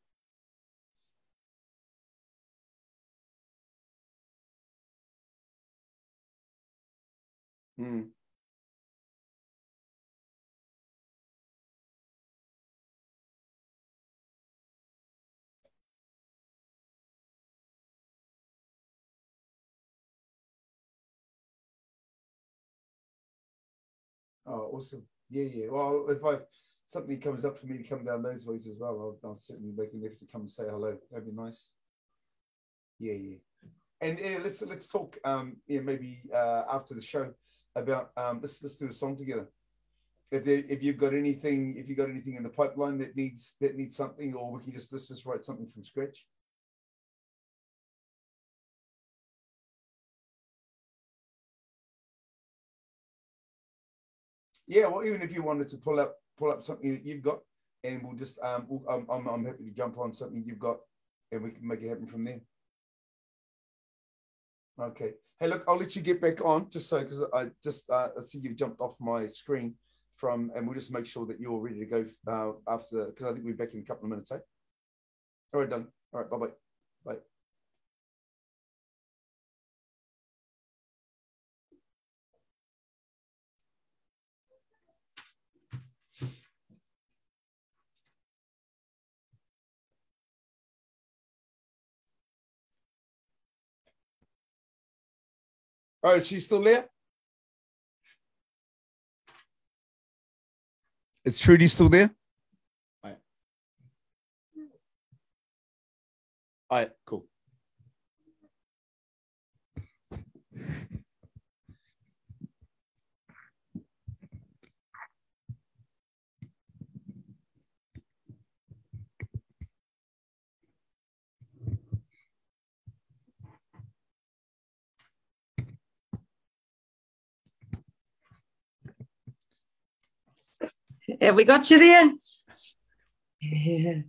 Oh, awesome. Yeah. Well, if something comes up for me to come down those ways as well, I'll certainly make an effort to come and say hello. That'd be nice. Yeah. And let's talk. Maybe after the show about let's do a song together. If you've got anything in the pipeline that needs something, or we can let's just write something from scratch. Yeah, well, even if you wanted to pull up something that you've got, and we'll just I'm happy to jump on something you've got, and we can make it happen from there. Okay. Hey, look, I'll let you get back on just so because I see you've jumped off my screen and we'll just make sure that you're ready to go after because I think we're back in a couple of minutes. Eh? All right, done. All right, bye. All right, she's still there? Is Trudy still there? All right, cool. Have we got you there? Yeah.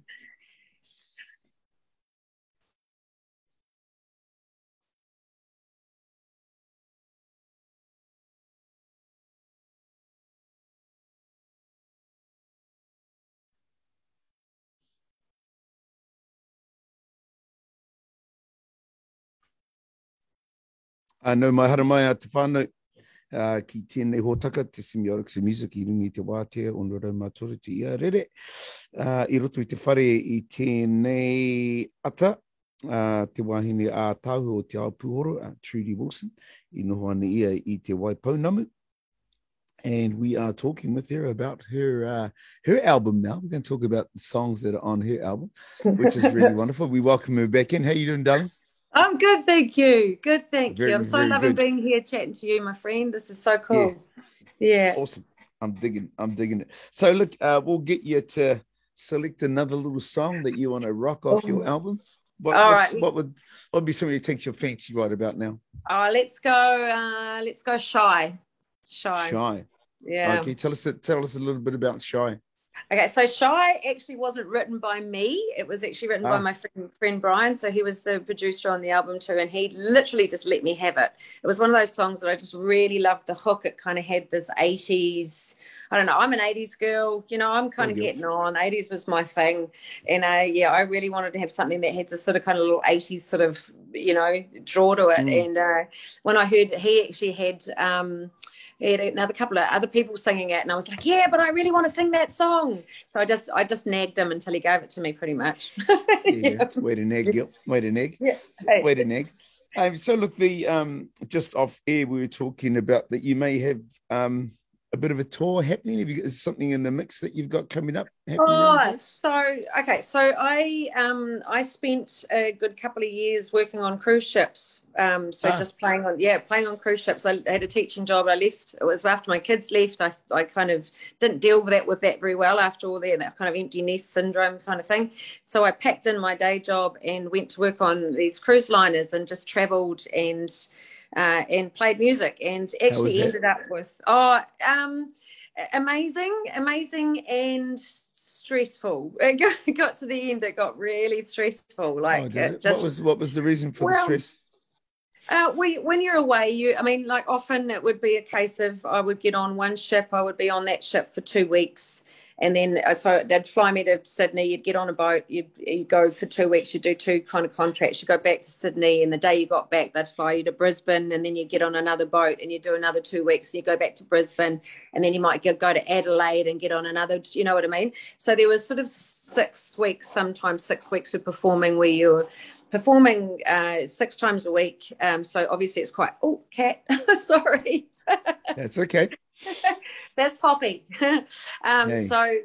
No mai hara mai a te whānau ki tēnei hōtaka te Semiotics music I rungi te wātea o no rau mātura te ia rere. I roto I te whare I tēnei ata te wāhine a tāu o te Aopuhoro, Trudy Wilson, I noho ana ia I te Waipounamu. And we are talking with her about her album now. We're going to talk about the songs that are on her album, which is really wonderful. We welcome her back in. How you doing, darling? I'm good, thank you. Good, thank you. I'm so loving being here chatting to you, my friend. This is so cool. Yeah. Awesome. I'm digging it. So look, we'll get you to select another little song that you want to rock off your album. What would be something that takes your fancy right about now? Oh, let's go Shy. Shy. Yeah. Okay, tell us a little bit about Shy. Okay, so Shy actually wasn't written by me. It was actually written by my friend Brian. So he was the producer on the album too, and he literally just let me have it. It was one of those songs that I just really loved the hook. It kind of had this 80s, I don't know, I'm an 80s girl, you know, I'm kind of getting on. 80s was my thing. And I really wanted to have something that had this sort of kind of little 80s sort of, you know, draw to it. And when I heard he actually had he had another couple of other people singing it, and I was like, yeah, but I really want to sing that song. So I just nagged him until he gave it to me, pretty much. Yeah. Way to nag, Gil. Way to nag. Yeah. Way to nag. So look, the just off air, we were talking about that you may have a bit of a tour happening. Have you got something in the mix that you've got coming up? So I spent a good couple of years working on cruise ships. Just playing on cruise ships. I had a teaching job. I left. It was after my kids left. I kind of didn't deal with that very well after all that kind of empty nest syndrome kind of thing. So I packed in my day job and went to work on these cruise liners and just travelled and played music, and actually ended up with amazing and stressful. It got to the end, it got really stressful. Like what was the reason for the stress? When you're away, often it would be a case of I would get on one ship, I would be on that ship for 2 weeks, and then so they'd fly me to Sydney, you'd get on a boat, you'd go for 2 weeks, you do 2 kind of contracts, you go back to Sydney, and the day you got back they'd fly you to Brisbane, and then you get on another boat and you do another 2 weeks, and you go back to Brisbane, and then you might go to Adelaide and get on another, you know what I mean? So there was sort of 6 weeks, sometimes 6 weeks of performing where you're performing 6 times a week. So obviously it's quite, cat, sorry. That's okay. That's Poppy. Hey. So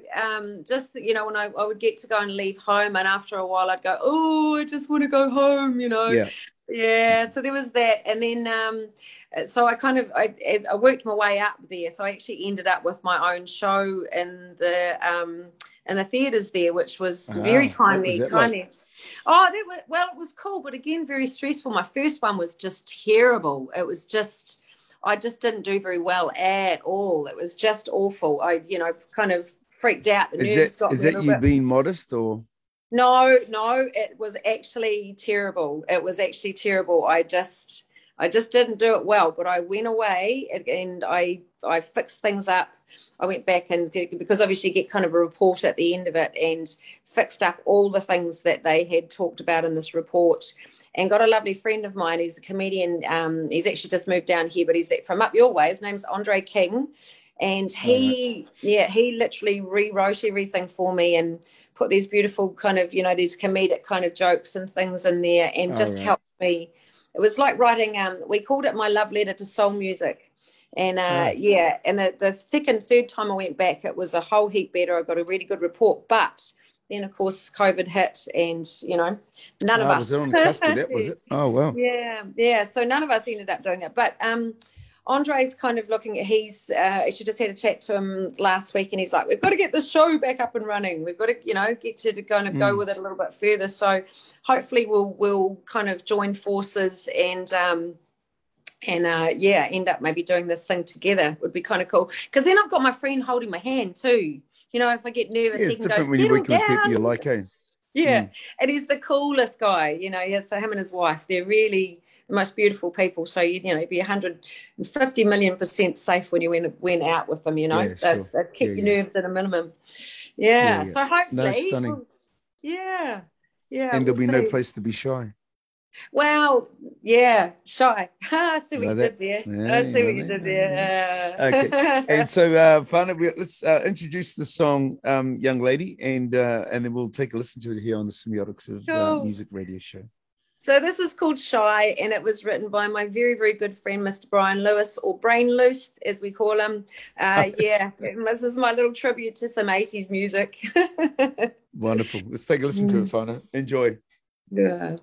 just, you know, when I would get to go and leave home, and after a while I'd go, oh, I just want to go home, you know. Yeah, so there was that. And then so I kind of I worked my way up there, so I actually ended up with my own show in the theaters there, which was very kindly. Oh, it was cool, but again, very stressful. My first one was just terrible. It was just, I just didn't do very well at all. It was just awful. I, you know, kind of freaked out. The nerves got me a little bit. Is that you being modest or? No, it was actually terrible. It was actually terrible. I just didn't do it well, but I went away and I fixed things up. I went back and, because obviously you get kind of a report at the end of it, and fixed up all the things that they had talked about in this report, and got a lovely friend of mine. He's a comedian. He's actually just moved down here, but he's from up your way. His name's Andre King. And he literally rewrote everything for me and put these beautiful kind of, you know, these comedic kind of jokes and things in there, and just helped me. It was like writing, we called it my love letter to soul music. And and the second, third time I went back, it was a whole heap better. I got a really good report, but then of course COVID hit, and you know, none of us. Was it on the cusp of that? Was it? Oh wow. Yeah. So none of us ended up doing it, but Andre's kind of looking at, he's actually just had a chat to him last week, and he's like, we've got to get the show back up and running. We've got to, you know, get to kind of go with it a little bit further. So hopefully we'll kind of join forces and end up maybe doing this thing together. Would be kind of cool, because then I've got my friend holding my hand too. You know, if I get nervous, he can go, when you're working with people you like, eh? Yeah. And he's the coolest guy, you know. Yeah, so him and his wife, they're really the most beautiful people. So you know, you'd be 150 million% safe when you went out with them, you know. Yeah, sure. They'd keep your nerves at a minimum. Yeah. So hopefully, stunning. Yeah. And there'll be no place to be shy. Well, yeah, shy. I see what you did there. I see what you did there. Okay. And so, Whānau, let's introduce the song, Young Lady, and then we'll take a listen to it here on the Semiotics of Music radio show. So this is called Shy, and it was written by my very, very good friend, Mr. Brian Lewis, or Brain Loose, as we call him. This is my little tribute to some 80s music. Wonderful. Let's take a listen to it, Whānau. Enjoy. Yeah.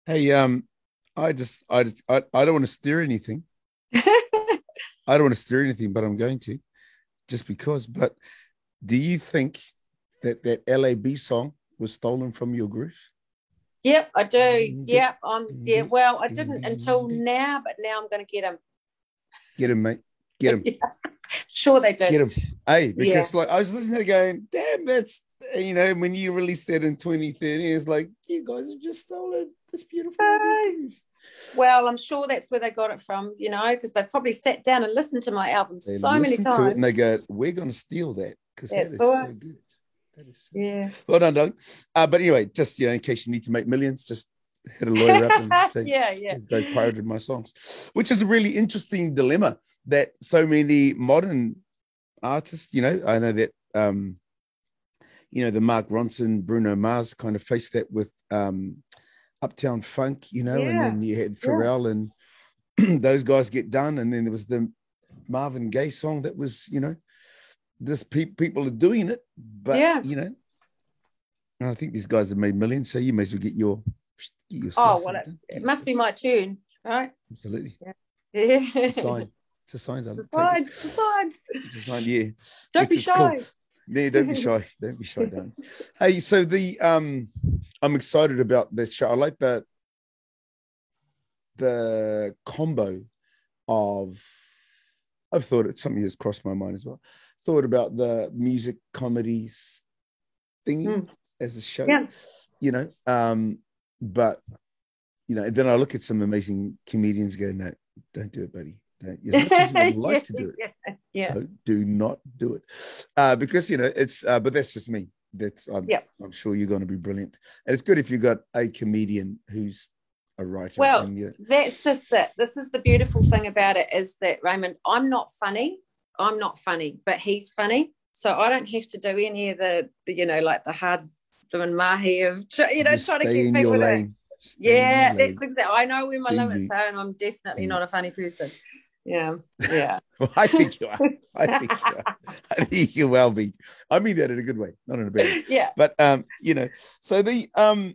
Hey, I don't want to stir anything. I don't want to stir anything, but I'm going to, just because. But do you think that LAB song was stolen from your groove? Yep, I do. Yep, yeah. Well, I didn't until now, but now I'm going to get them. Get him, mate. Get him. Sure, they did. Get him. Hey, because like I was listening to it going, damn, that's when you released that in 2013, it's like you guys have just stolen this beautiful groove. Well, I'm sure that's where they got it from, because they probably sat down and listened to my album so many times. To it and they go, we're going to steal that because that is so good. That is so good. Well done, Doug. But anyway, just in case you need to make millions, just hit a lawyer up and say, they pirated my songs, which is a really interesting dilemma that so many modern artists, I know that, the Mark Ronson, Bruno Mars kind of faced that with Uptown Funk, and then you had Pharrell and those guys get done. And then there was the Marvin Gaye song that was, just people are doing it, but, and I think these guys have made millions, so you may as well get your it must be my tune, right? Absolutely. Yeah. It's a sign, darling. It's a sign, yeah. Don't be shy. Cool. Yeah, don't be shy. Don't be shy, darling. Hey, so I'm excited about this show. I like the combo of, I've thought it's something that's crossed my mind as well. Thought about the music comedies thingy as a show, but then I look at some amazing comedians go, no, don't do it, buddy. Don't. As much as you would like to do it, no, do not do it, because it's. But that's just me. I'm sure you're going to be brilliant, and it's good if you've got a comedian who's a writer. Well, that's just it. This is the beautiful thing about it is that, Raymond, I'm not funny, but he's funny, so I don't have to do any of the like the hard doing mahi of trying to get people in. Yeah, that's exactly. I know where my limits are, and I'm definitely not a funny person. Yeah. Well, I think you are. I think you will be. I mean that in a good way, not in a bad way. Yeah. But so the I'm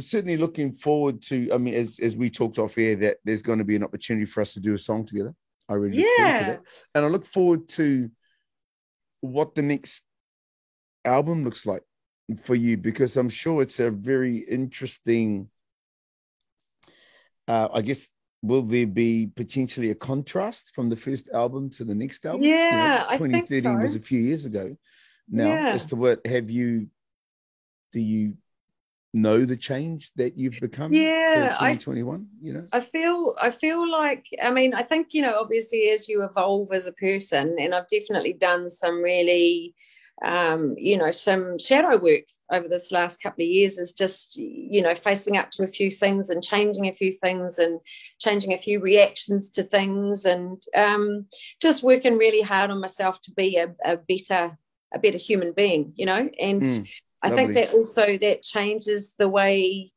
certainly looking forward to. I mean, as we talked off air, that there's going to be an opportunity for us to do a song together. I really look forward to that, and I look forward to what the next album looks like for you, because I'm sure it's a very interesting. I guess, will there be potentially a contrast from the first album to the next album? Yeah, 2013 I think so. Was a few years ago now. As to what do you know the change that you've become to 2021? I feel like, I think, obviously as you evolve as a person, and I've definitely done some really some shadow work over this last couple of years, is just facing up to a few things and changing a few things and changing a few reactions to things, and just working really hard on myself to be a better human being, and I think that also that changes the way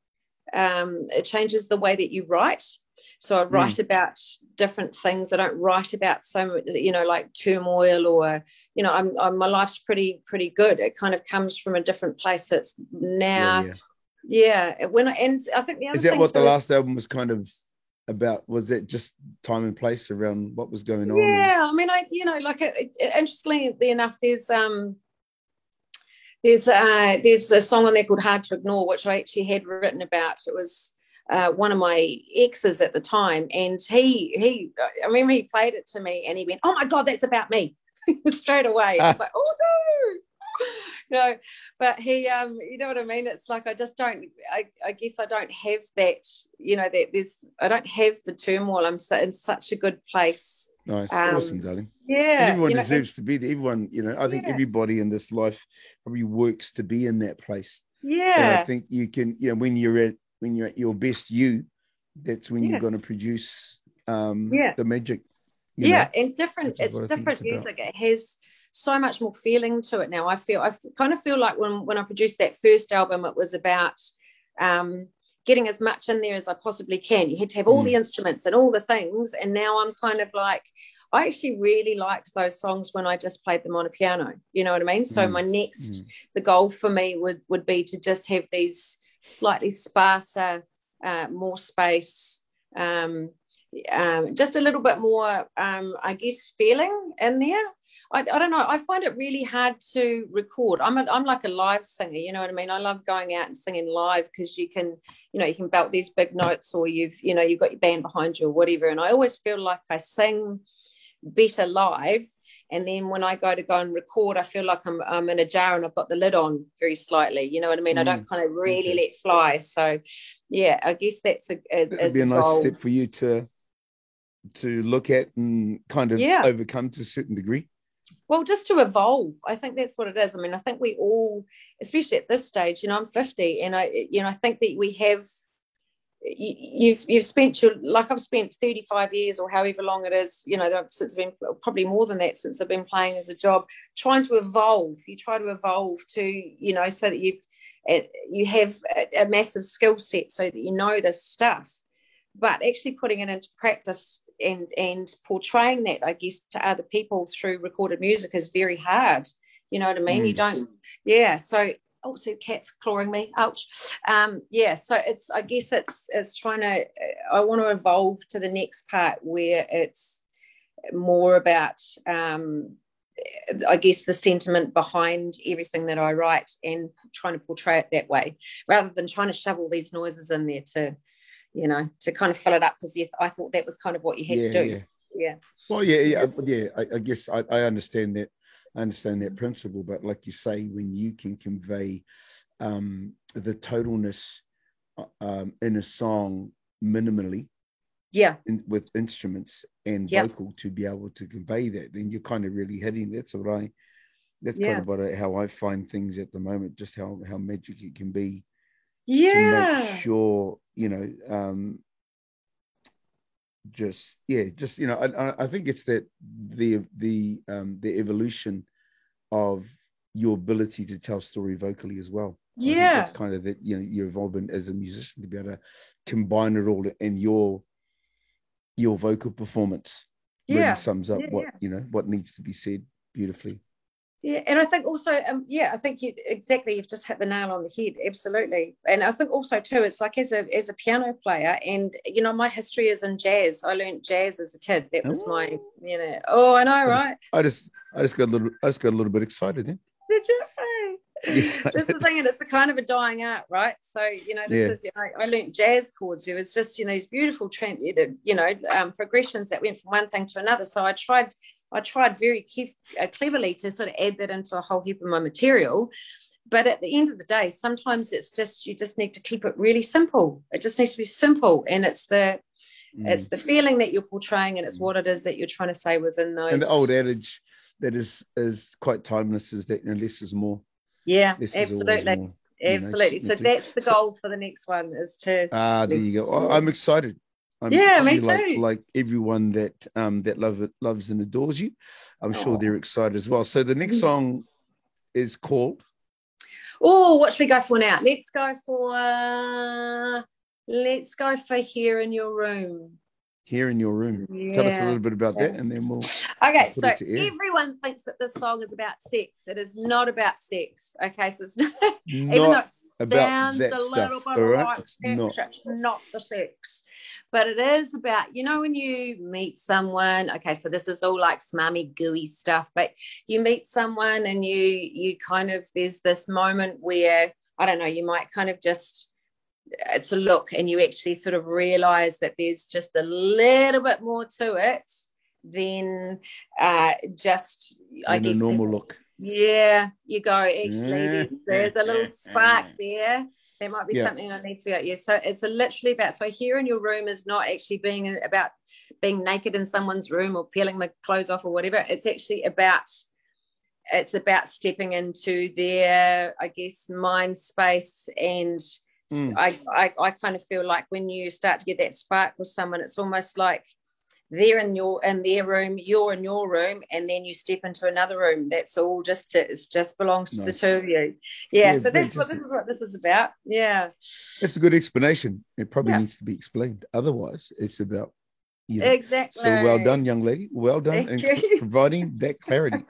that you write. So I write about different things. I don't write about so much, like turmoil or, my life's pretty good. It kind of comes from a different place. So it's now, and I think the other is that what the last album was kind of about? Was it just time and place around what was going on? Yeah, interestingly enough, there's a song on there called Hard to Ignore, which I actually had written about. It was one of my exes at the time, and I remember he played it to me and he went, "Oh my God, that's about me." Straight away. I was like, "Oh no." But he you know what I mean? It's like I just don't, I guess I don't have that, that I don't have the turmoil. I'm in such a good place. Nice. Awesome, darling. Yeah. And everyone deserves to be there. Everyone, I think everybody in this life probably works to be in that place. Yeah. And I think you can, when you're at your best that's when you're going to produce the magic. And it's different music. It has so much more feeling to it now. I kind of feel like when I produced that first album, it was about getting as much in there as I possibly can. You had to have all the instruments and all the things. And now I'm kind of like, I actually really liked those songs when I just played them on a piano. You know what I mean? So my next, the goal for me would be to just have these slightly sparser, more space, just a little bit more, I guess, feeling in there. I don't know. I find it really hard to record. I'm like a live singer. You know what I mean? I love going out and singing live because you can belt these big notes, or you've got your band behind you or whatever. And I always feel like I sing better live. And then when I go and record, I feel like I'm in a jar and I've got the lid on very slightly. You know what I mean? I don't kind of really let fly. So, yeah, I guess that'd be a nice step for you to look at and kind of overcome to a certain degree. Well, just to evolve. I think that's what it is. I mean, I think we all, especially at this stage, I'm 50, and I think that we have, you've spent I've spent 35 years or however long it is, since I've been, probably more than that, since I've been playing as a job, trying to evolve. You try to evolve to, so that you have a massive skill set so that you know this stuff. But actually putting it into practice and portraying that, I guess, to other people through recorded music is very hard. You know what I mean? You don't, so also cat's clawing me, ouch. So I guess it's trying to, I want to evolve to the next part where it's more about, I guess, the sentiment behind everything that I write and trying to portray it that way, rather than trying to shove all these noises in there to kind of fill it up, because I thought that was kind of what you had to do. Yeah. Well, I guess I understand that. I understand that principle, but like you say, when you can convey the totalness in a song minimally, with instruments and vocal to be able to convey that, then you're kind of really hitting. That's kind of how I find things at the moment, just how magic it can be. To make sure, I think it's that the evolution of your ability to tell story vocally as well. I think that's kind of that, you're evolving as a musician to be able to combine it all, and your vocal performance really sums up what needs to be said beautifully. Yeah, and I think also, I think you've just hit the nail on the head, absolutely. And I think also too, it's like as a piano player, and my history is in jazz. I learned jazz as a kid. That was my, I know, right? I just got a little bit excited. Eh? Did you? Yes, this is the thing, and it's a kind of a dying art, right? So this is, I learned jazz chords. It was just these beautiful progressions that went from one thing to another. So I tried very cleverly to sort of add that into a whole heap of my material. But at the end of the day, sometimes it's just, you just need to keep it really simple. It just needs to be simple. And it's the feeling that you're portraying, and it's what it is that you're trying to say within those. And the old adage that is quite timeless is that less is more. Yeah, absolutely. More, absolutely. So that's the goal for the next one, is to... there you go. I'm excited. Me too. Like everyone that loves and adores you, I'm sure they're excited as well. So the next song is called... what should we go for now? Let's go for Here in Your Room. Here in Your Room. Tell us a little bit about that, and then we'll... Okay, so everyone thinks that this song is about sex. It is not about sex. Okay, so it's not even though it sounds a little bit like sex, it's not the sex. But it is about, when you meet someone, okay, so this is all like smarmy, gooey stuff, but you meet someone and you kind of, there's this moment where, I don't know, you might kind of just... it's a look, and you actually sort of realize that there's just a little bit more to it than just, I guess, a normal look. Yeah, you go, actually, there's a little spark there. That might be something I need to go. Yeah, so it's literally about, so Here in Your Room is not actually about being naked in someone's room or peeling my clothes off or whatever. It's actually about, stepping into their, I guess, mind space. And I kind of feel like when you start to get that spark with someone, it's almost like they're in their room, you're in your room, and then you step into another room. That's all it just belongs to the two of you. Yeah, so this is what this is about. Yeah. That's a good explanation. It probably needs to be explained. Otherwise, it's about, exactly. So well done, young lady. Well done in providing that clarity.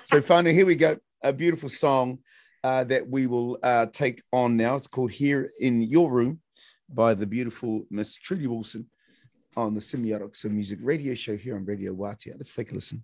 So finally, here we go. A beautiful song that we will take on now. It's called Here in Your Room by the beautiful Miss Trudy Wilson on the Semiotics of Music radio show here on Radio Watia. Let's take a listen.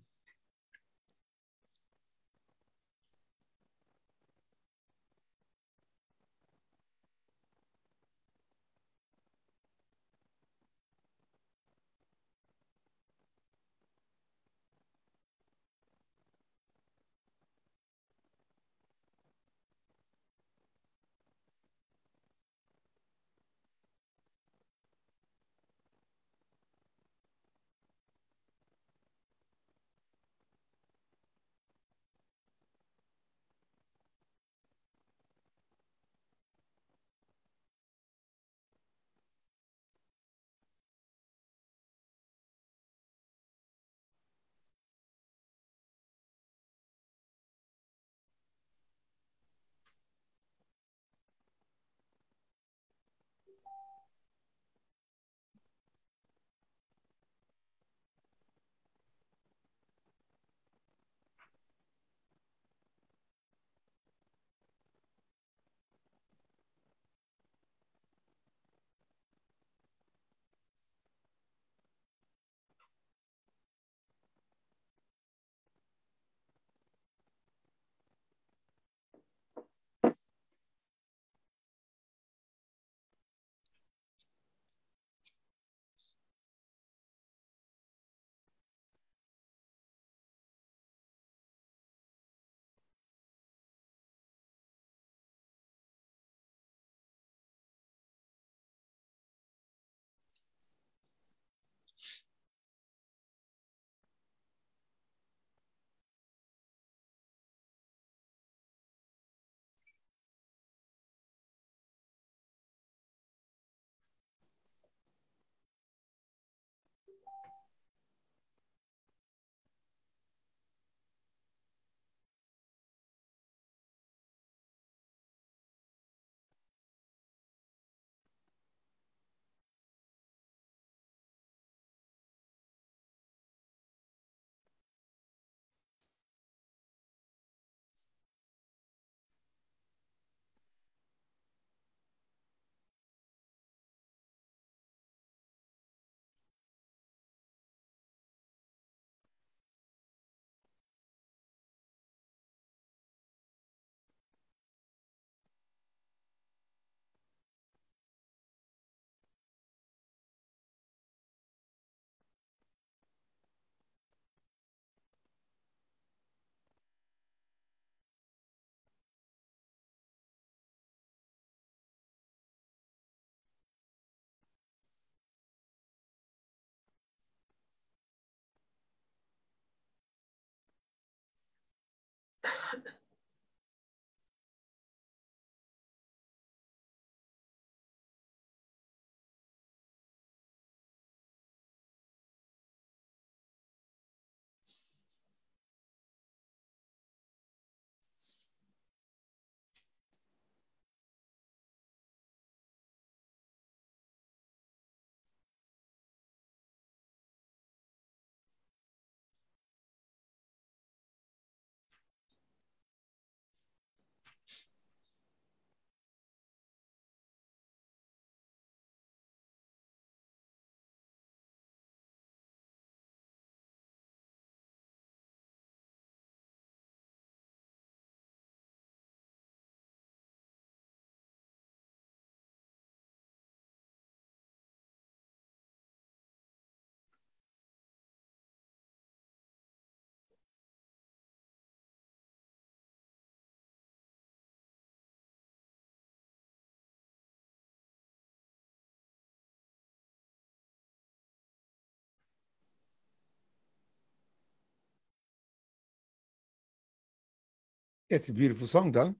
It's a beautiful song, Don.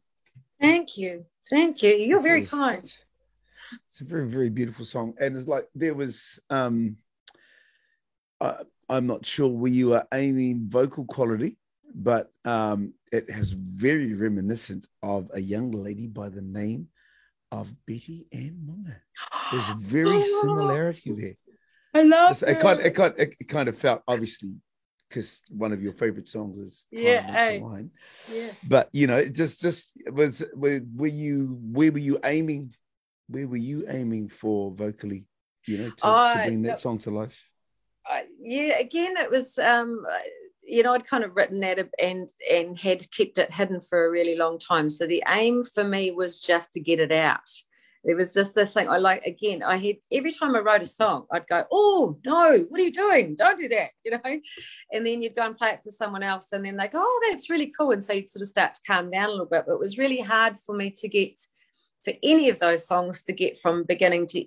Thank you. Thank you. You're very kind. It's a very, very beautiful song. And it's like there was I'm not sure where you are aiming vocal quality, but it has very reminiscent of a young lady by the name of Betty Ann Munga. There's a very similarity there. I love it. It kind of felt, obviously, because one of your favorite songs is Time Meets a Line. Yeah. But it just was, where were you aiming? Where were you aiming for vocally, to bring that song to life? Again, it was I'd kind of written that and had kept it hidden for a really long time. So the aim for me was just to get it out. It was just this thing. I had, every time I wrote a song, I'd go, oh no, what are you doing? Don't do that, and then you'd go and play it for someone else, and then they go, oh, that's really cool. And so you'd sort of start to calm down a little bit. But it was really hard for me to get, for any of those songs, to get from beginning to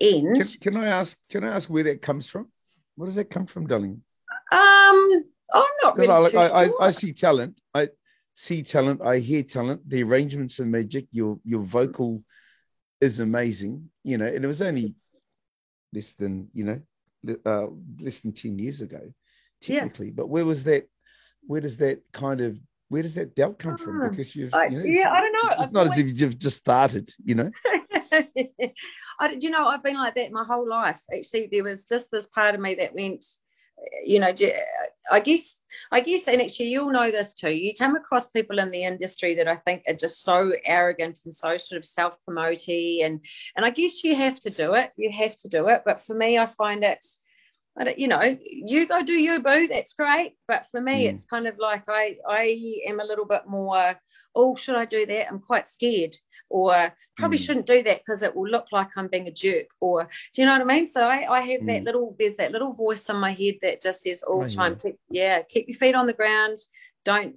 end. Can I ask where that comes from? What does that come from, darling? I'm not really sure. I see talent. I hear talent. The arrangements are magic. Your vocal is amazing, and it was only less than 10 years ago, technically. But where does that doubt come from? Because I don't know. It's not as if you've just started, I've been like that my whole life. Actually, there was just this part of me that went, I guess, and actually you'll know this too. You come across people in the industry that I think are just so arrogant and so sort of self-promoting, and I guess you have to do it. But for me, I find it, you go do you, boo, that's great. But for me, it's kind of like I am a little bit more, oh, should I do that? I'm quite scared. Or probably shouldn't do that because it will look like I'm being a jerk. Or, do you know what I mean? So I have there's that little voice in my head that just says all the time, keep your feet on the ground. Don't,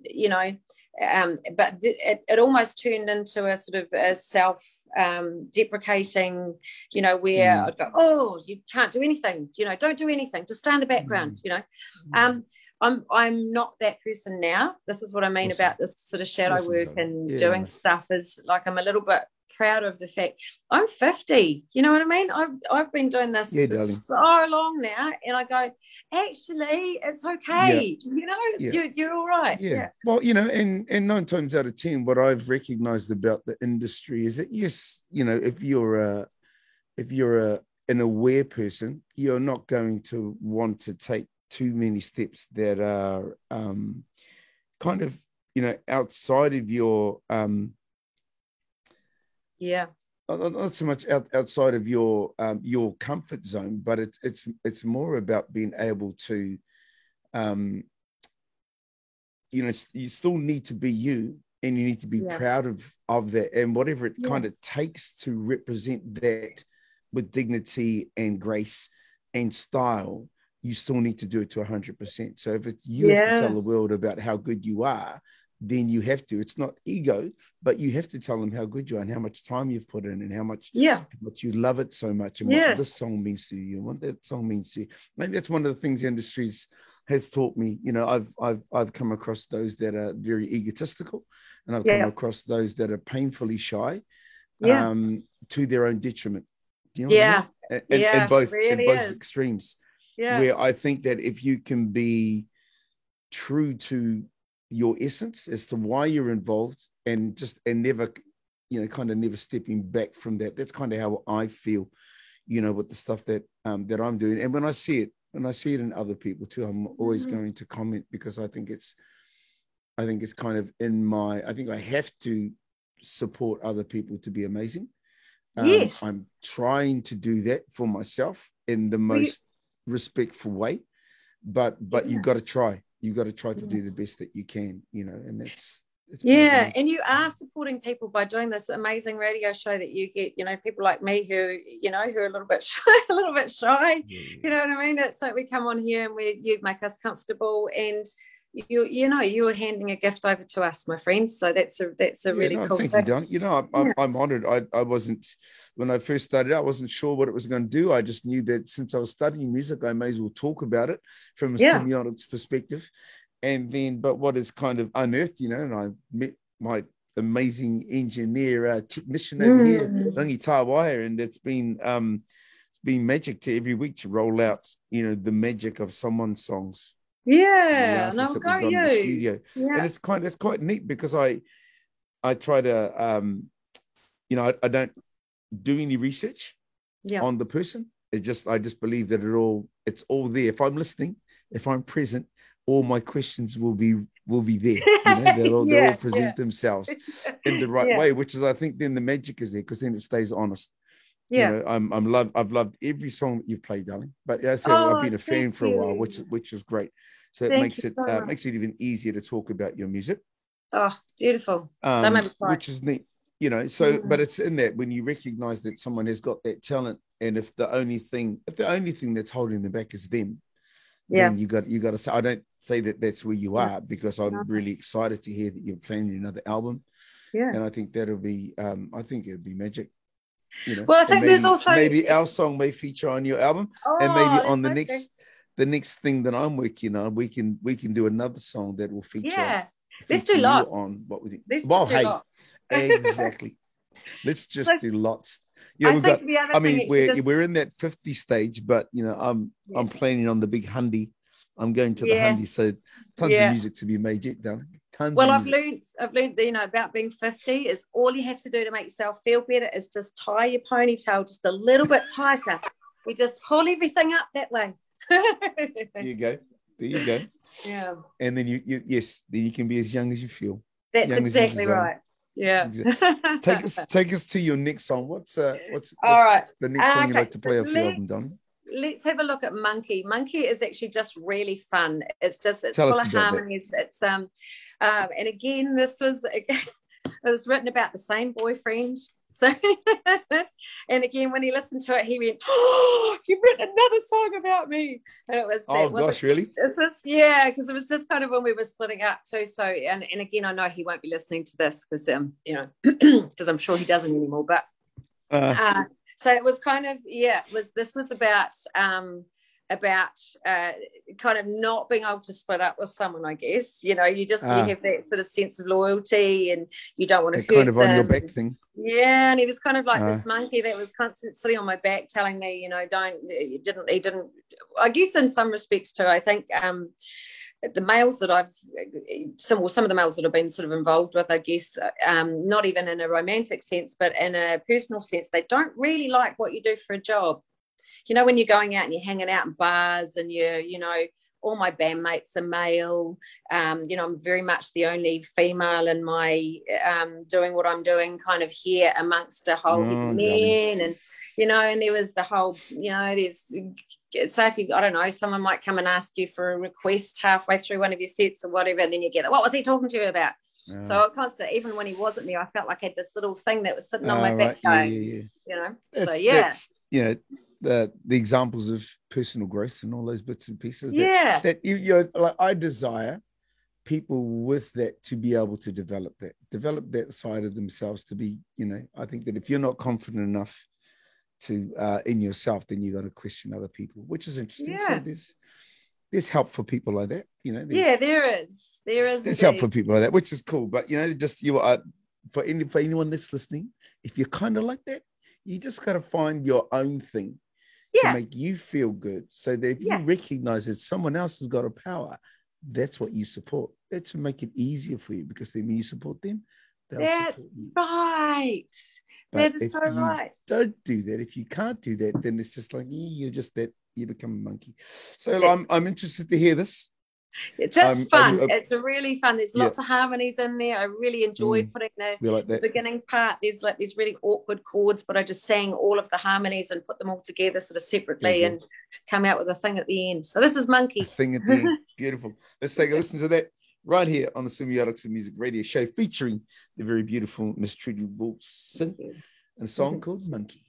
but it almost turned into a sort of a self-deprecating, where I'd go, oh, you can't do anything, don't do anything, just stay in the background, I'm not that person now. This is what I mean about this sort of shadow work and doing stuff, is like I'm a little bit proud of the fact I'm 50. You know what I mean? I've been doing this for so long now, and I go, actually, it's okay. You're all right. Yeah. Well, and 9 times out of 10, what I've recognized about the industry is that, yes, if you're an aware person, you're not going to want to take too many steps that are kind of outside of your not so much outside of your comfort zone, but it's more about being able to you still need to be you, and you need to be proud of that, and whatever it kind of takes to represent that with dignity and grace and style. You still need to do it to 100%. So if it's you have to tell the world about how good you are, then you have to. It's not ego, but you have to tell them how good you are and how much time you've put in and how much you love it so much, and what this song means to you and what that song means to you. Maybe that's one of the things the industry has taught me. I've come across those that are very egotistical, and I've come across those that are painfully shy, to their own detriment. You know what I mean? And both extremes. Yeah. Where I think that if you can be true to your essence as to why you're involved, and never, kind of never stepping back from that. That's kind of how I feel, with the stuff that I'm doing. And when I see it in other people too, I'm always going to comment, because I think it's kind of I think I have to support other people to be amazing. Yes. I'm trying to do that for myself in the most respectful way, but you've got to try to do the best that you can, and it's and you are supporting people by doing this amazing radio show that you get, people like me who are a little bit shy, you know what I mean? It's like we come on here and you make us comfortable, and you're handing a gift over to us, my friends. So that's a really cool thing. Thank you, Don. I'm honored. I wasn't, when I first started out, I wasn't sure what it was going to do. I just knew that since I was studying music, I may as well talk about it from a semiotics perspective. And then, but what is kind of unearthed, and I met my amazing engineer technician over here, Rangi Tawaya, and it's been been magic to every week to roll out, the magic of someone's songs. Yeah, the artists that we've got in the studio. Yeah. And it's quite neat because I try to I don't do any research on the person. I just believe that it's all there. If I'm listening, if I'm present, all my questions will be there. They'll all present themselves in the right way, which is, I think, then the magic is there, because then it stays honest. Yeah. I've loved every song that you've played, darling. But I said, I've been a fan for a while, which is great. So it makes it even easier to talk about your music. Oh, beautiful. Which is neat. But it's in that when you recognize that someone has got that talent, and if the only thing that's holding them back is them, then you got to say, I don't say that that's where you are, because I'm really excited to hear that you're planning another album. And I think that'll be it'll be magic. Well, I think there's also maybe our song may feature on your album, and maybe on the next thing that I'm working on, we can do another song that will feature. Let's do lots. On what we think. Lots. Exactly. Let's just do lots. We're in that 50 stage, but I'm planning on the big hundy. I'm going to the hundy, so tons of music to be made yet, darling. Well, I've learned about being 50 is all you have to do to make yourself feel better is just tie your ponytail just a little bit tighter. We just pull everything up that way. There you go. Yeah. And then then you can be as young as you feel. That's exactly right. Yeah. Take us to your next song. What's all right, the next song you like to play off your album, darling? Let's have a look at Monkey. Monkey is actually just really fun. It's Tell full of harmonies. It's and again, this was it was written about the same boyfriend. So and again, when he listened to it, he went, "Oh, you've written another song about me." And it was really? It's just because it was just kind of when we were splitting up too. So and again, I know he won't be listening to this because because I'm sure he doesn't anymore. But so it was kind of this was about kind of not being able to split up with someone, I guess. You have that sort of sense of loyalty, and you don't want to hurt kind of them. On your back thing. Yeah, and he was kind of like this monkey that was constantly on my back telling me, he didn't I guess in some respects too, I think the males that some of the males that I've been sort of involved with, I guess, not even in a romantic sense, but in a personal sense, they don't really like what you do for a job. When you're going out and you're hanging out in bars and all my bandmates are male, I'm very much the only female in my doing what I'm doing kind of here amongst a whole heap of men. And, and there was the whole, so if I don't know, someone might come and ask you for a request halfway through one of your sets or whatever, and then you get, what was he talking to you about? So I constantly, even when he wasn't there, I felt like I had this little thing that was sitting on my back going, That's the examples of personal growth and all those bits and pieces that like I desire people with that to be able to develop that side of themselves to be, I think that if you're not confident enough to in yourself, then you got to question other people, which is interesting. So there's help for people like that, there is there's help for people like that, which is cool. But just for anyone that's listening, if you're kind of like that, you just got to find your own thing to make you feel good, so that if you recognize that someone else has got a power, that's what you support. That should make it easier for you, because then when you support them, they'll support you. Right. But that is so right. Don't do that. If you can't do that, then it's just like you become a monkey. So I'm interested to hear this. It's just fun. It's a really fun. There's lots of harmonies in there. I really enjoyed putting the beginning part. There's like these really awkward chords, but I just sang all of the harmonies and put them all together sort of separately and come out with a thing at the end. So this is Monkey. A thing at the end. Beautiful. Let's take a listen to that right here on the Semiotics of Music radio show, featuring the very beautiful Miss Trudy Wilson, and a song called Monkey.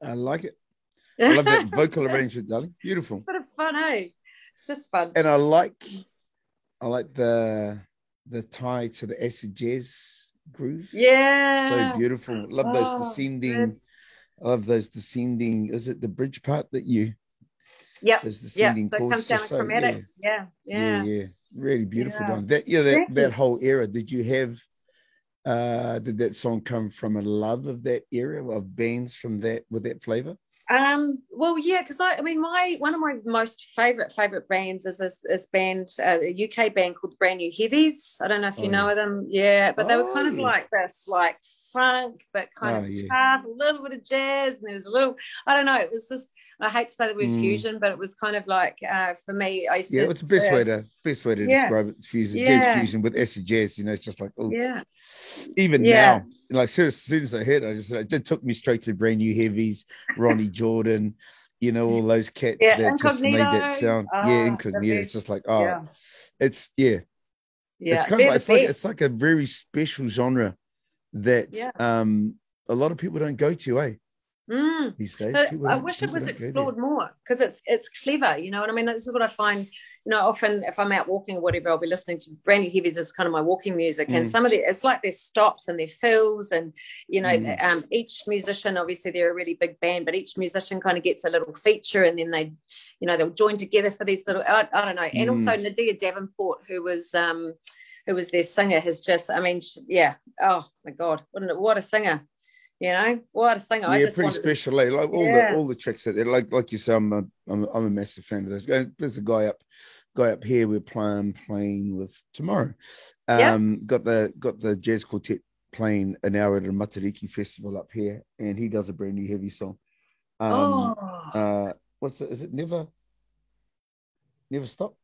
I like it. I love that vocal arrangement, darling. Beautiful. It's sort of fun, eh? It's just fun. And I like the tie to the acid jazz groove. Yeah. So beautiful. Love those descending. I love those descending. Is it the bridge part that you? Yep. Those descending chords. That comes down to chromatics. Yeah. Really beautiful. Yeah. That whole era. Did you have? Did that song come from a love of that era of bands from that with that flavor? Well, yeah, because I mean, one of my most favorite bands is this band, a UK band called Brand New Heavies. I don't know if you know them. Yeah, but they were kind of like this, like funk, but kind of tough, a little bit of jazz, and there was a little, I don't know, it was just, I hate to say the word fusion, but it was kind of like, for me, I used to. Yeah, it's the best way to describe it. Fusion, jazz fusion with acid jazz. It's just like, even now, like as soon as I heard it, it took me straight to Brand New Heavies, Ronnie Jordan, all those cats that Incognito. Just made that sound. Incognito. It's just like, it's it's kind of like it's like a very special genre that a lot of people don't go to, these days. I wish it was explored more, because it's clever, you know what I mean? This is what I find, often if I'm out walking or whatever, I'll be listening to Brand New Heavies as kind of my walking music, and some of it's like their stops and their fills, and each musician, obviously they're a really big band, but each musician kind of gets a little feature, and then they, they'll join together for these little, I don't know. And also Nadia Davenport, who was their singer, has just, I mean, oh my God, what a singer. What a singer! Yeah, pretty special. Like all the tracks that like you say, I'm a massive fan of those. There's a guy up here we're playing with tomorrow. Got the jazz quartet playing an hour at a Matariki festival up here, and he does a Brand New Heavy song. What's it? Is it Never Stop?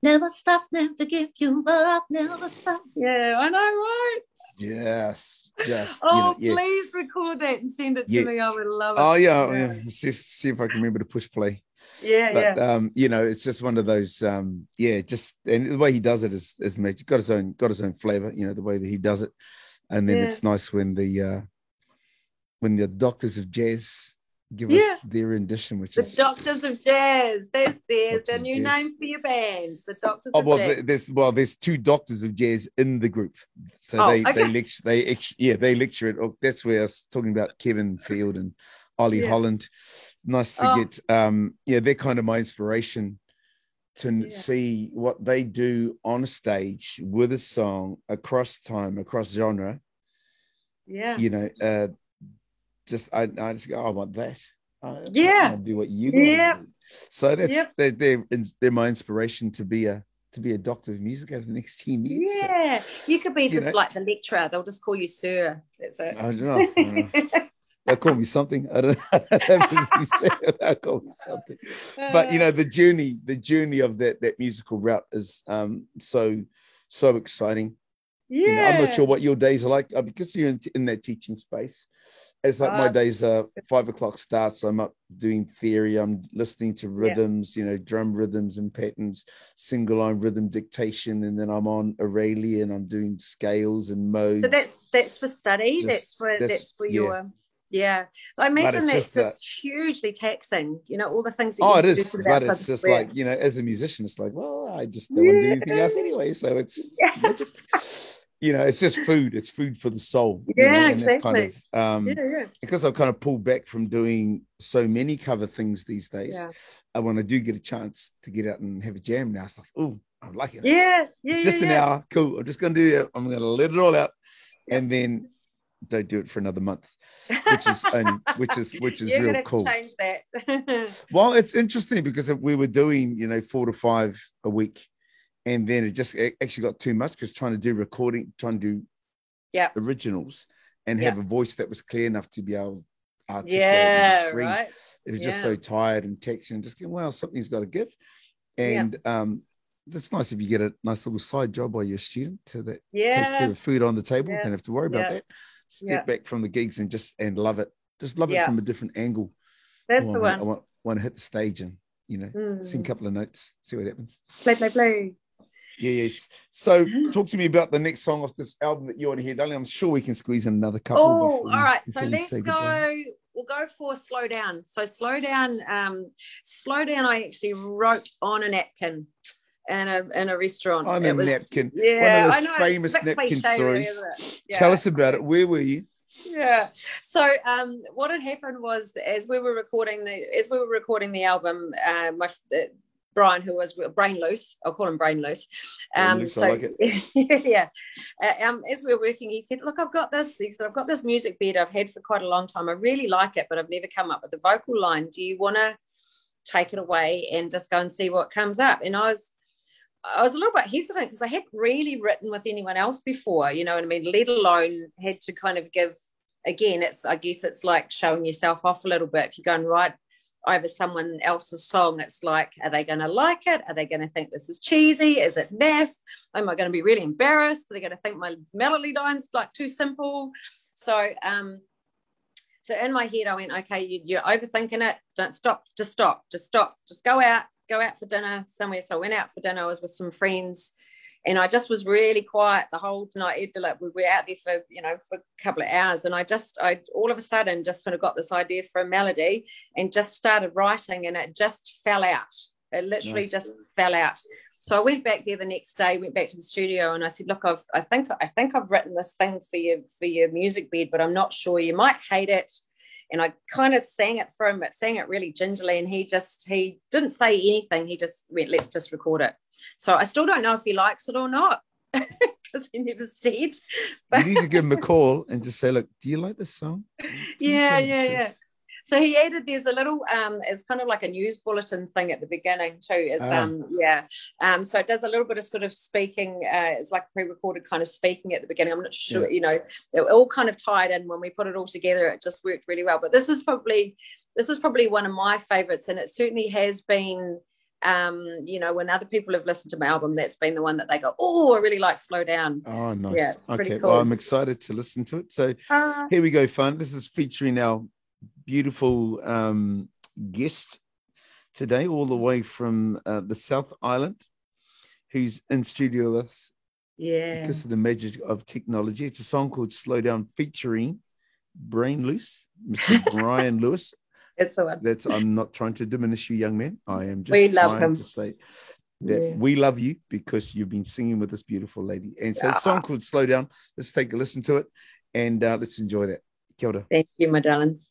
Never stop, never give you up, never stop. Yeah, I know, right? Yes, just please record that and send it to me. I would love it. See if I can remember to push play. But it's just one of those. And the way he does it is magic. Got his own flavor. The way that he does it, and then it's nice when the Doctors of Jazz give us their rendition, which is the Doctors of Jazz. There's their new name for your band, the Doctors of Jazz. There's two Doctors of Jazz in the group, so they lecture. They lecture it. That's where I was talking about Kevin Field and Ollie Holland. Nice to get they're kind of my inspiration to see what they do on a stage with a song across time, across genre. I just go, I want that. I do what you guys do. So that's they're my inspiration to be a doctor of music over the next 10 years. Yeah, so, you could be just like the lecturer. They'll just call you sir. That's it. I don't know. They'll call me something. I don't know. They'll call me something. But the journey of that musical route is so exciting. I'm not sure what your days are like, because you're in that teaching space. It's like my days are 5 o'clock starts. I'm up doing theory. I'm listening to rhythms, drum rhythms and patterns, single line rhythm dictation, and then I'm on Aurelia and I'm doing scales and modes. So that's for study. That's for your. Yeah, I imagine that's just hugely taxing. All the things that you have to do for that. But it's just like, as a musician, it's like, well, I just don't want to do anything else anyway. So it's magic. It's just food. It's food for the soul. And exactly. That's kind of, because I've kind of pulled back from doing so many cover things these days. When I do get a chance to get out and have a jam now, it's like, oh, I'm liking it. Yeah, It's just an hour. Cool. I'm just going to do it. I'm going to let it all out, and then don't do it for another month, which is You're real gonna cool. Change that. Well, it's interesting because we were doing 4 to 5 a week, and then it actually got too much because trying to do originals and have a voice that was clear enough to be able to articulate and be free. Right. It was just so tired and texting and just going, well, something's got to give. And it's nice if you get a nice little side job while you're a student to take care of food on the table. Don't have to worry about that. Step back from the gigs and love it. Just love it from a different angle. That's the one. I want to hit the stage and sing a couple of notes, see what happens. Play. Yes. So talk to me about the next song off this album that you want to hear, darling. I'm sure we can squeeze in another couple. Oh, all right. So let's go. We'll go for Slow Down. So Slow Down, I actually wrote on a napkin in a restaurant. On a napkin. Yeah, one of those famous napkin stories. Yeah. Tell us about it. Where were you? Yeah. So what had happened was as we were recording the album, Brian, who was Brain Loose, I'll call him Brain Loose. I like it. Yeah. As we were working, he said, "Look, I've got this." He said, "I've got this music bed I've had for quite a long time. I really like it, but I've never come up with the vocal line. Do you want to take it away and just go and see what comes up?" And I was a little bit hesitant because I hadn't really written with anyone else before, you know what I mean? Let alone had to kind of give. Again, I guess it's like showing yourself off a little bit. If you go and write over someone else's song, it's like, are they going to like it? Are they going to think this is cheesy? Is it naff? Am I going to be really embarrassed? Are they going to think my melody line's like too simple? So in my head I went, okay, you're overthinking it. Don't stop. Just go out for dinner somewhere. So I went out for dinner. I was with some friends. And I just was really quiet the whole night. We were out there for a couple of hours, and I all of a sudden just kind of got this idea for a melody and just started writing, and it just fell out. It literally just fell out. So I went back there the next day, went back to the studio, and I said, "Look, I think I've written this thing for your music bed, but I'm not sure. You might hate it." And I kind of sang it for him, but sang it really gingerly. And he didn't say anything. He just went, "Let's just record it." So I still don't know if he likes it or not because he never said. But you need to give him a call and just say, "Look, do you like this song?" Yeah. So he added, there's a little, it's kind of like a news bulletin thing at the beginning too. So it does a little bit of sort of speaking. It's like pre-recorded kind of speaking at the beginning. I'm not sure, it all kind of tied in when we put it all together. It just worked really well. But this is probably one of my favorites, and it certainly has been. When other people have listened to my album, that's been the one that they go, "Oh, I really like Slow Down." Oh, nice. Yeah, it's pretty cool. Well, I'm excited to listen to it. So here we go, fun. This is featuring our beautiful guest today, all the way from the South Island, who's in studio with us. Yeah. Because of the magic of technology. It's a song called Slow Down featuring Brain Loose, Mr. Brian Lewis. It's the one. I'm not trying to diminish you, young man. I am just trying to say that we love you because you've been singing with this beautiful lady. And so it's a song called Slow Down. Let's take a listen to it and let's enjoy that. Kia ora. Thank you, my darlings.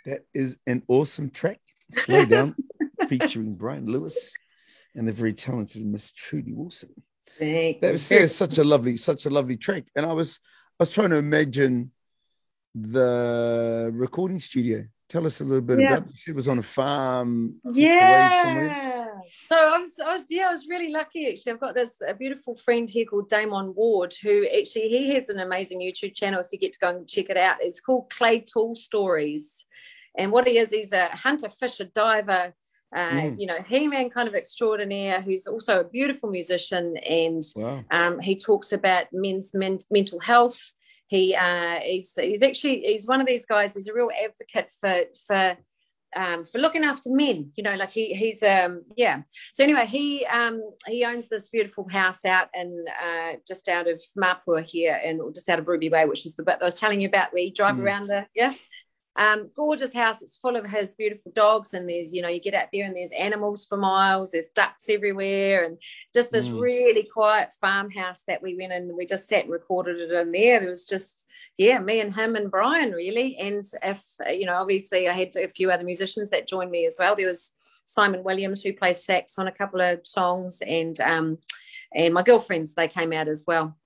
That is an awesome track. Slow Down, featuring Brian Lewis and the very talented Miss Trudy Wilson. That was such a lovely track. And I was trying to imagine the recording studio. Tell us a little bit about it. You said it was on a farm away somewhere. So I was really lucky actually. I've got a beautiful friend here called Damon Ward, who actually he has an amazing YouTube channel. If you get to go and check it out, it's called Clay Tool Stories. And what he is, he's a hunter, fisher, diver, He-Man kind of extraordinaire, who's also a beautiful musician. And he talks about men's mental health. He's one of these guys who's a real advocate for looking after men, So anyway, he owns this beautiful house out in just out of Mapua here, and just out of Ruby Bay, which is the bit I was telling you about, where you drive around gorgeous house. It's full of his beautiful dogs, and there's, you get out there and there's animals for miles, there's ducks everywhere, and just this really quiet farmhouse that we went in. We just sat and recorded it in there. There was just me and him and Brian, really. And if obviously I had a few other musicians that joined me as well. There was Simon Williams, who plays sax on a couple of songs, and my girlfriends, they came out as well.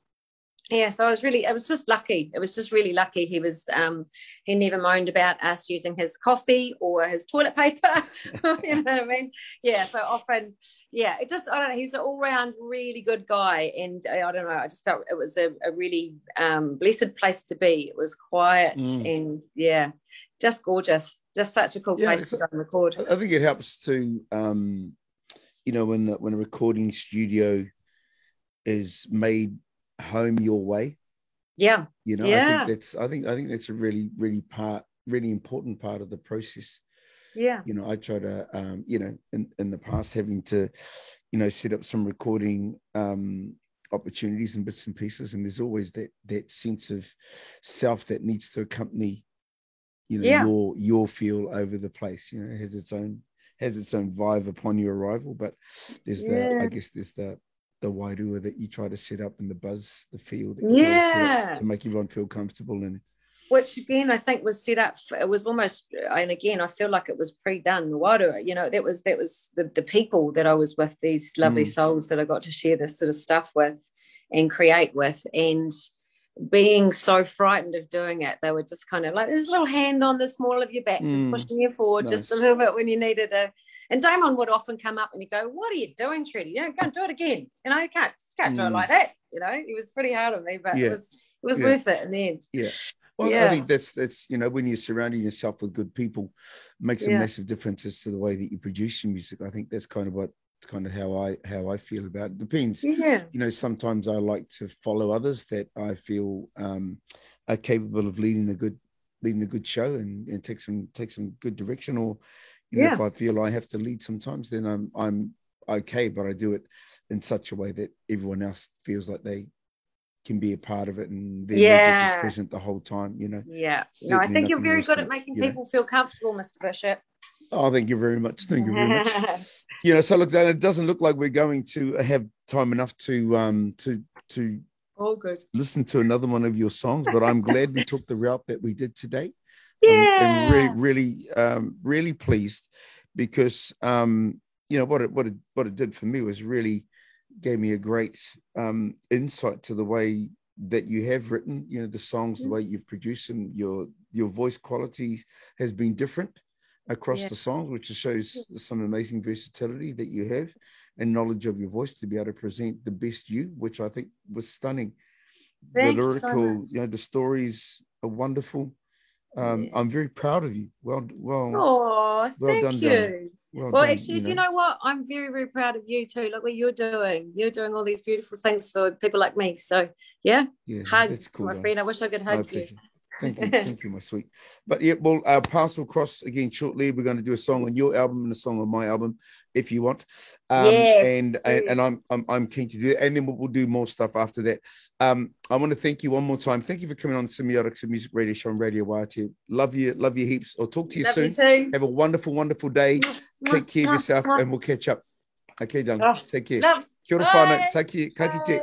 Yeah, so I was just lucky. It was just really lucky. He never moaned about us using his coffee or his toilet paper. You know what I mean? Yeah, so often, I don't know, he's an all-round really good guy. And I don't know, I just felt it was a really blessed place to be. It was quiet and, just gorgeous. Just such a cool place to go and record. I think it helps to, when a recording studio is made home your way. I think that's a really important part of the process. I try to in the past, having to set up some recording opportunities and bits and pieces, and there's always that sense of self that needs to accompany your feel over the place. It has its own vibe upon your arrival, but there's the wairua that you try to set up, and the buzz, the feel that you try to set up to make everyone feel comfortable. And which again, I think was set up. It was almost, and again, I feel like it was pre-done. The wairua, that was the people that I was with, these lovely souls that I got to share this sort of stuff with and create with, and being so frightened of doing it, they were just kind of like, there's a little hand on the small of your back, just pushing you forward just a little bit when you needed a. And Damon would often come up and he'd go, "What are you doing, Trudy? Go and do it again. You can't do it like that." He was pretty hard on me, but it was worth it in the end. Yeah. Well, I think that's when you're surrounding yourself with good people, makes a massive difference as to the way that you produce your music. I think that's kind of how I feel about it. Depends. Yeah. Sometimes I like to follow others that I feel are capable of leading a good show and take some good direction, or if I feel I have to lead sometimes, then I'm okay, but I do it in such a way that everyone else feels like they can be a part of it, and their music is present the whole time. Yeah. No, I think you're very good at making people feel comfortable, Mr. Bishop. Oh, thank you very much. Thank you very much. So look, it doesn't look like we're going to have time enough to listen to another one of your songs, but I'm glad we took the route that we did today. I'm really pleased, because what it did for me was really gave me a great insight to the way that you have written the songs, the way you've produced them. Your voice quality has been different across the songs, which shows some amazing versatility that you have and knowledge of your voice to be able to present the best you, which I think was stunning. The lyrical, the stories are wonderful. I'm very proud of you. Well thank done, you. Well done, actually, you know what? I'm very, very proud of you too. Look what you're doing. You're doing all these beautiful things for people like me. So hugs, that's cool, my friend. I wish I could hug you. Thank you, my sweet. But our paths will cross again shortly. We're going to do a song on your album and a song on my album, if you want. And I'm keen to do it, and then we'll do more stuff after that. I want to thank you one more time. Thank you for coming on the Semiotics and Music Radio Show on Radio YT. Love you heaps. I'll talk to you soon. You have a wonderful, wonderful day. Take care of yourself, and we'll catch up. Okay, darling. Take care. Loves. Kia ora whānau. Take care. Ka kite.